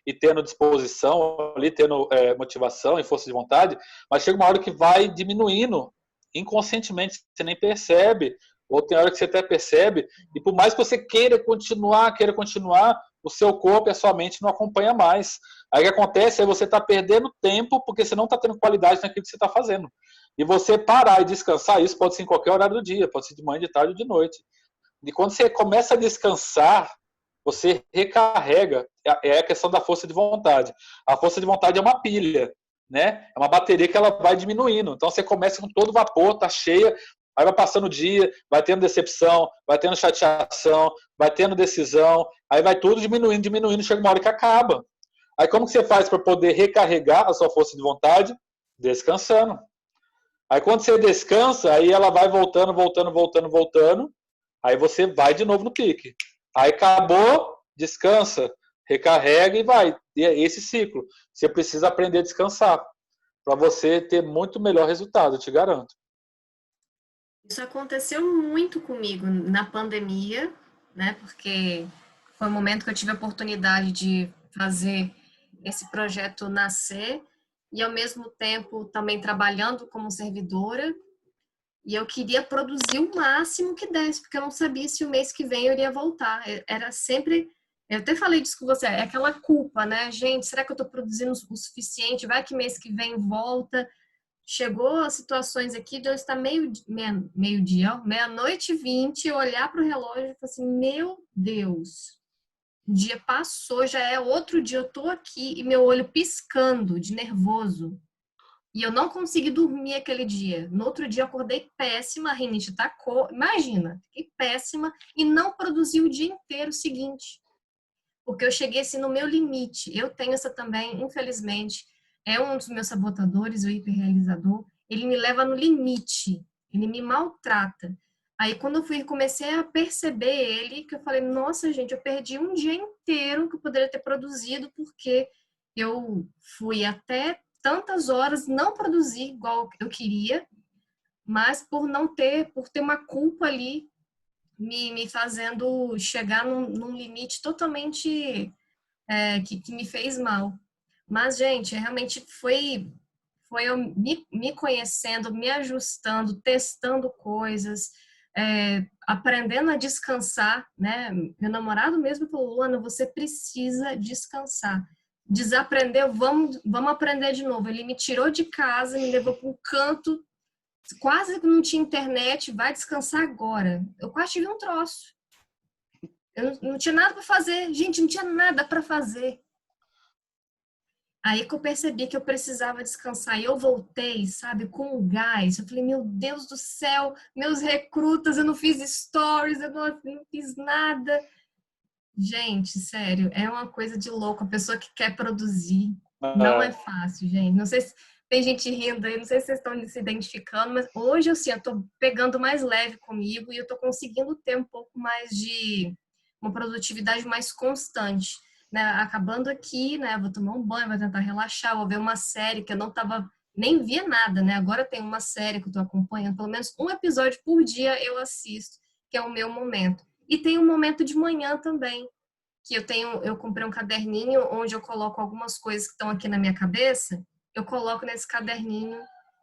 e tendo disposição ali, tendo motivação e força de vontade, mas chega uma hora que vai diminuindo inconscientemente, você nem percebe. Ou tem hora que você até percebe, e por mais que você queira continuar, o seu corpo e a sua mente não acompanha mais. Aí o que acontece é você está perdendo tempo porque você não está tendo qualidade naquilo que você está fazendo. E você parar e descansar, isso pode ser em qualquer horário do dia, pode ser de manhã, de tarde ou de noite. E quando você começa a descansar, você recarrega. É a questão da força de vontade. A força de vontade é uma pilha, né? É uma bateria que ela vai diminuindo. Então você começa com todo vapor, tá cheia, aí vai passando o dia, vai tendo decepção, vai tendo chateação, vai tendo decisão, aí vai tudo diminuindo, chega uma hora que acaba. Aí como que você faz para poder recarregar a sua força de vontade? Descansando. Aí quando você descansa, aí ela vai voltando, aí você vai de novo no pique. Aí acabou, descansa, recarrega e vai. E é esse ciclo. Você precisa aprender a descansar para você ter muito melhor resultado, eu te garanto. Isso aconteceu muito comigo na pandemia, né? Porque foi o momento que eu tive a oportunidade de fazer esse projeto nascer e ao mesmo tempo também trabalhando como servidora. E eu queria produzir o máximo que desse, porque eu não sabia se o mês que vem eu iria voltar. Era sempre, eu até falei disso com você, é aquela culpa, né? Gente, será que eu estou produzindo o suficiente? Vai que mês que vem volta. chegou a situações aqui de eu estar meio-dia, meia-noite e 20, eu olhar para o relógio e falar assim, meu Deus, o dia passou, já é outro dia, eu tô aqui e meu olho piscando de nervoso. E eu não consegui dormir aquele dia. No outro dia eu acordei péssima, a rinite tacou. Imagina, fiquei péssima e não produzi o dia inteiro seguinte. Porque eu cheguei assim no meu limite. Eu tenho essa também, infelizmente, é um dos meus sabotadores, o hiperrealizador. Ele me leva no limite, ele me maltrata. Aí quando eu fui, comecei a perceber ele, que eu falei, nossa, gente, eu perdi um dia inteiro que eu poderia ter produzido, porque eu fui até tantas horas, não produzi igual eu queria, mas por ter uma culpa ali me fazendo chegar num limite totalmente que me fez mal. Mas, gente, realmente foi eu me conhecendo, me ajustando, testando coisas, aprendendo a descansar, né? Meu namorado mesmo falou, Luana, você precisa descansar. Desaprendeu, vamos aprender de novo. Ele me tirou de casa, me levou para um canto, quase que não tinha internet, vai descansar agora. Eu quase tive um troço. Eu não tinha nada para fazer. Gente, não tinha nada para fazer. Aí que eu percebi que eu precisava descansar. E eu voltei, sabe, com o gás. Eu falei, meu Deus do céu, meus recrutas, eu não fiz stories, eu não fiz nada. Gente, sério, é uma coisa de louco. A pessoa que quer produzir não é fácil, gente. Não sei se tem gente rindo aí, não sei se vocês estão se identificando, mas hoje eu tô pegando mais leve comigo e eu tô conseguindo ter um pouco mais de uma produtividade mais constante, né? Acabando aqui, né? Vou tomar um banho, vou tentar relaxar, vou ver uma série que eu não tava nem via nada, né? Agora tem uma série que eu tô acompanhando, pelo menos um episódio por dia eu assisto, que é o meu momento. E tem um momento de manhã também, que eu comprei um caderninho onde eu coloco algumas coisas que estão aqui na minha cabeça, eu coloco nesse caderninho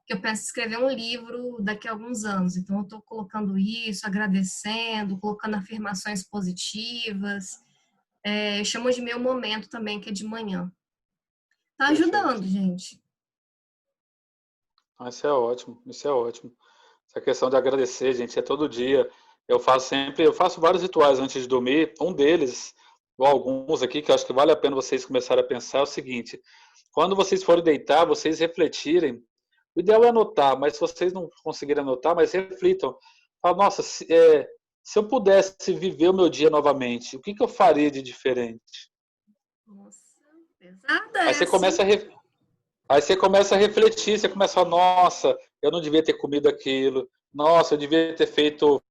que eu penso em escrever um livro daqui a alguns anos. Então eu estou colocando isso, agradecendo, colocando afirmações positivas. Eu chamo de meu momento também, que é de manhã. Tá ajudando, Perfeito. gente. Isso é ótimo, isso é ótimo. Essa questão de agradecer, gente, é todo dia. Eu faço vários rituais antes de dormir. Um deles, ou alguns aqui, que eu acho que vale a pena vocês começarem a pensar, é o seguinte: quando vocês forem deitar, vocês refletirem. O ideal é anotar, mas se vocês não conseguirem anotar, mas reflitam. Fala, nossa, se eu pudesse viver o meu dia novamente, o que eu faria de diferente? Nossa, pesada Aí você essa, começa hein? a, Aí você começa a refletir, você começa a falar, nossa, eu não devia ter comido aquilo, nossa, eu devia ter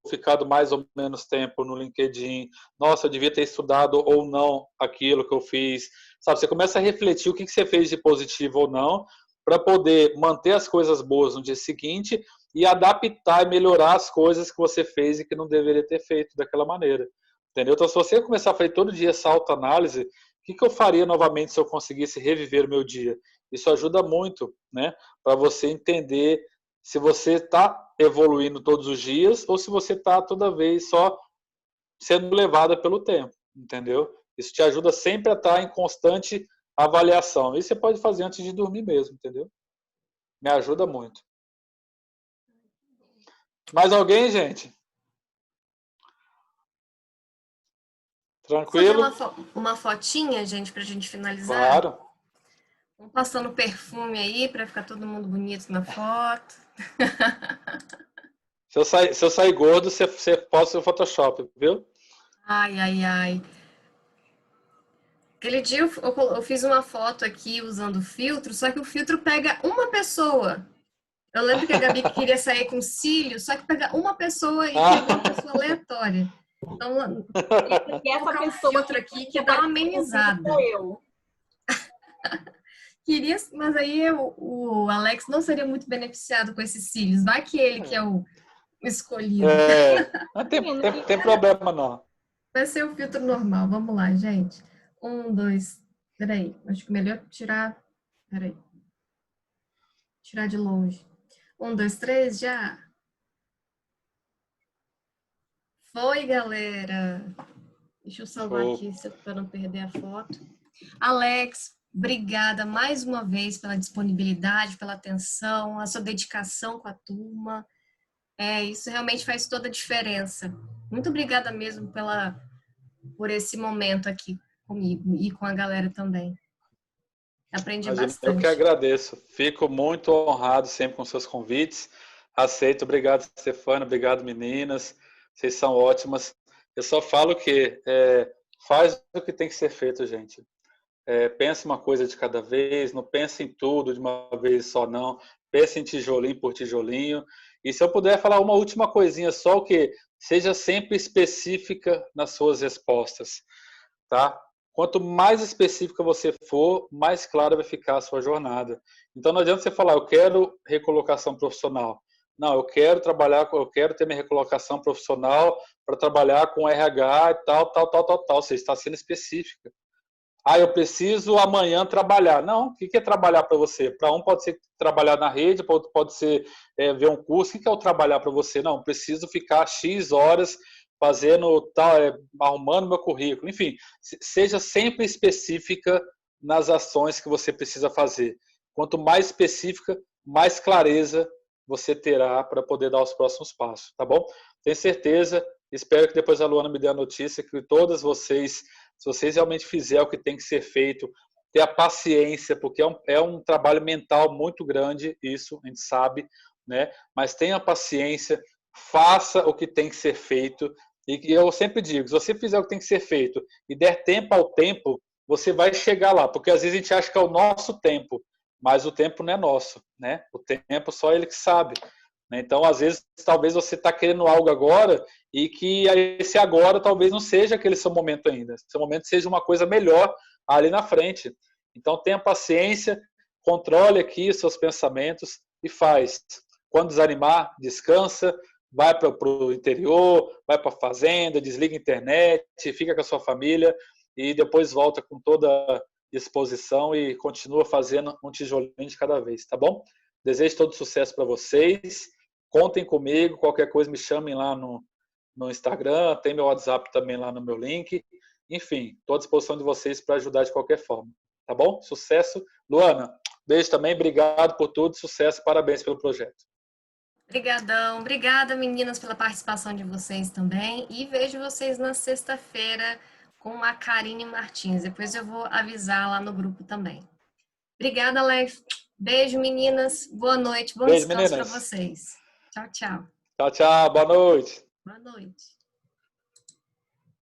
ficado mais ou menos tempo no LinkedIn, nossa, eu devia ter estudado ou não aquilo que eu fiz, sabe? Você começa a refletir o que você fez de positivo ou não, para poder manter as coisas boas no dia seguinte e adaptar e melhorar as coisas que você fez e que não deveria ter feito daquela maneira, entendeu? Então, se você começar a fazer todo dia essa autoanálise, o que eu faria novamente se eu conseguisse reviver o meu dia? Isso ajuda muito, né? Para você entender se você está evoluindo todos os dias ou se você está toda vez só sendo levada pelo tempo, entendeu? Isso te ajuda sempre a estar em constante avaliação. Isso você pode fazer antes de dormir mesmo, entendeu? Me ajuda muito. Mais alguém, gente? Vamos fazer Tranquilo? uma fotinha, gente, pra gente finalizar? Claro. Vamos passando perfume aí para ficar todo mundo bonito na foto. Se eu sair gordo, você posta o Photoshop, viu? Ai, ai, ai. Aquele dia eu fiz uma foto aqui usando filtro, só que o filtro pega uma pessoa. Eu lembro que a Gabi queria sair com cílios, só que pega uma pessoa e pegou uma pessoa aleatória. Então, queria E essa colocar um pessoa filtro aqui que dá uma amenizada. sou eu. Queria, mas aí o Alex não seria muito beneficiado com esses cílios. Vai que ele que é o escolhido. Não tem problema não. Vai ser o filtro normal. Vamos lá, gente. Um, dois. Peraí. Acho que melhor tirar. Peraí. Tirar de longe. Um, dois, três, já. Foi, galera. Deixa eu salvar Show. aqui para não perder a foto. Alex, obrigada mais uma vez pela disponibilidade, pela atenção, a sua dedicação com a turma. Isso realmente faz toda a diferença. Muito obrigada mesmo por esse momento aqui comigo e com a galera também. Aprendi Imagina, eu bastante. que agradeço. Fico muito honrado sempre com seus convites. Aceito. Obrigado, Stefana. Obrigado, meninas. Vocês são ótimas. Eu só falo que faz o que tem que ser feito, gente. Pensa uma coisa de cada vez, não pense em tudo de uma vez só, não. Pense em tijolinho por tijolinho. E se eu puder falar uma última coisinha só, o que seja sempre específica nas suas respostas, tá? Quanto mais específica você for, mais clara vai ficar a sua jornada. Então não adianta você falar, eu quero recolocação profissional. Não, eu quero ter minha recolocação profissional para trabalhar com RH e tal. Você está sendo específica. Eu preciso amanhã trabalhar. Não, o que é trabalhar para você? Para um pode ser trabalhar na rede, para outro pode ser ver um curso. O que é o trabalhar para você? Não, preciso ficar X horas fazendo tal, arrumando meu currículo. Enfim, seja sempre específica nas ações que você precisa fazer. Quanto mais específica, mais clareza você terá para poder dar os próximos passos, tá bom? Tenho certeza, espero que depois a Luana me dê a notícia que todas vocês, se vocês realmente fizerem o que tem que ser feito, ter a paciência, porque é um trabalho mental muito grande, isso a gente sabe, né? Mas tenha paciência, faça o que tem que ser feito. E eu sempre digo, se você fizer o que tem que ser feito e der tempo ao tempo, você vai chegar lá, porque às vezes a gente acha que é o nosso tempo, mas o tempo não é nosso, né? O tempo só ele que sabe. Então, às vezes, talvez você está querendo algo agora e que esse agora talvez não seja aquele seu momento ainda. Seu momento seja uma coisa melhor ali na frente. Então, tenha paciência, controle aqui os seus pensamentos e faz. Quando desanimar, descansa, vai para o interior, vai para a fazenda, desliga a internet, fica com a sua família e depois volta com toda disposição e continua fazendo um tijolinho de cada vez, tá bom? Desejo todo sucesso para vocês. Contem comigo, qualquer coisa me chamem lá no Instagram, tem meu WhatsApp também lá no meu link. Enfim, estou à disposição de vocês para ajudar de qualquer forma, tá bom? Sucesso. Luana, beijo também, obrigado por tudo, sucesso, parabéns pelo projeto. Obrigadão, obrigada meninas pela participação de vocês também e vejo vocês na sexta-feira com a Karine Martins. Depois eu vou avisar lá no grupo também. Obrigada, Alex. Beijo, meninas. Boa noite. Bom Beijo, descanso para meninas. vocês. Tchau, tchau. Tchau, tchau. Boa noite. Boa noite.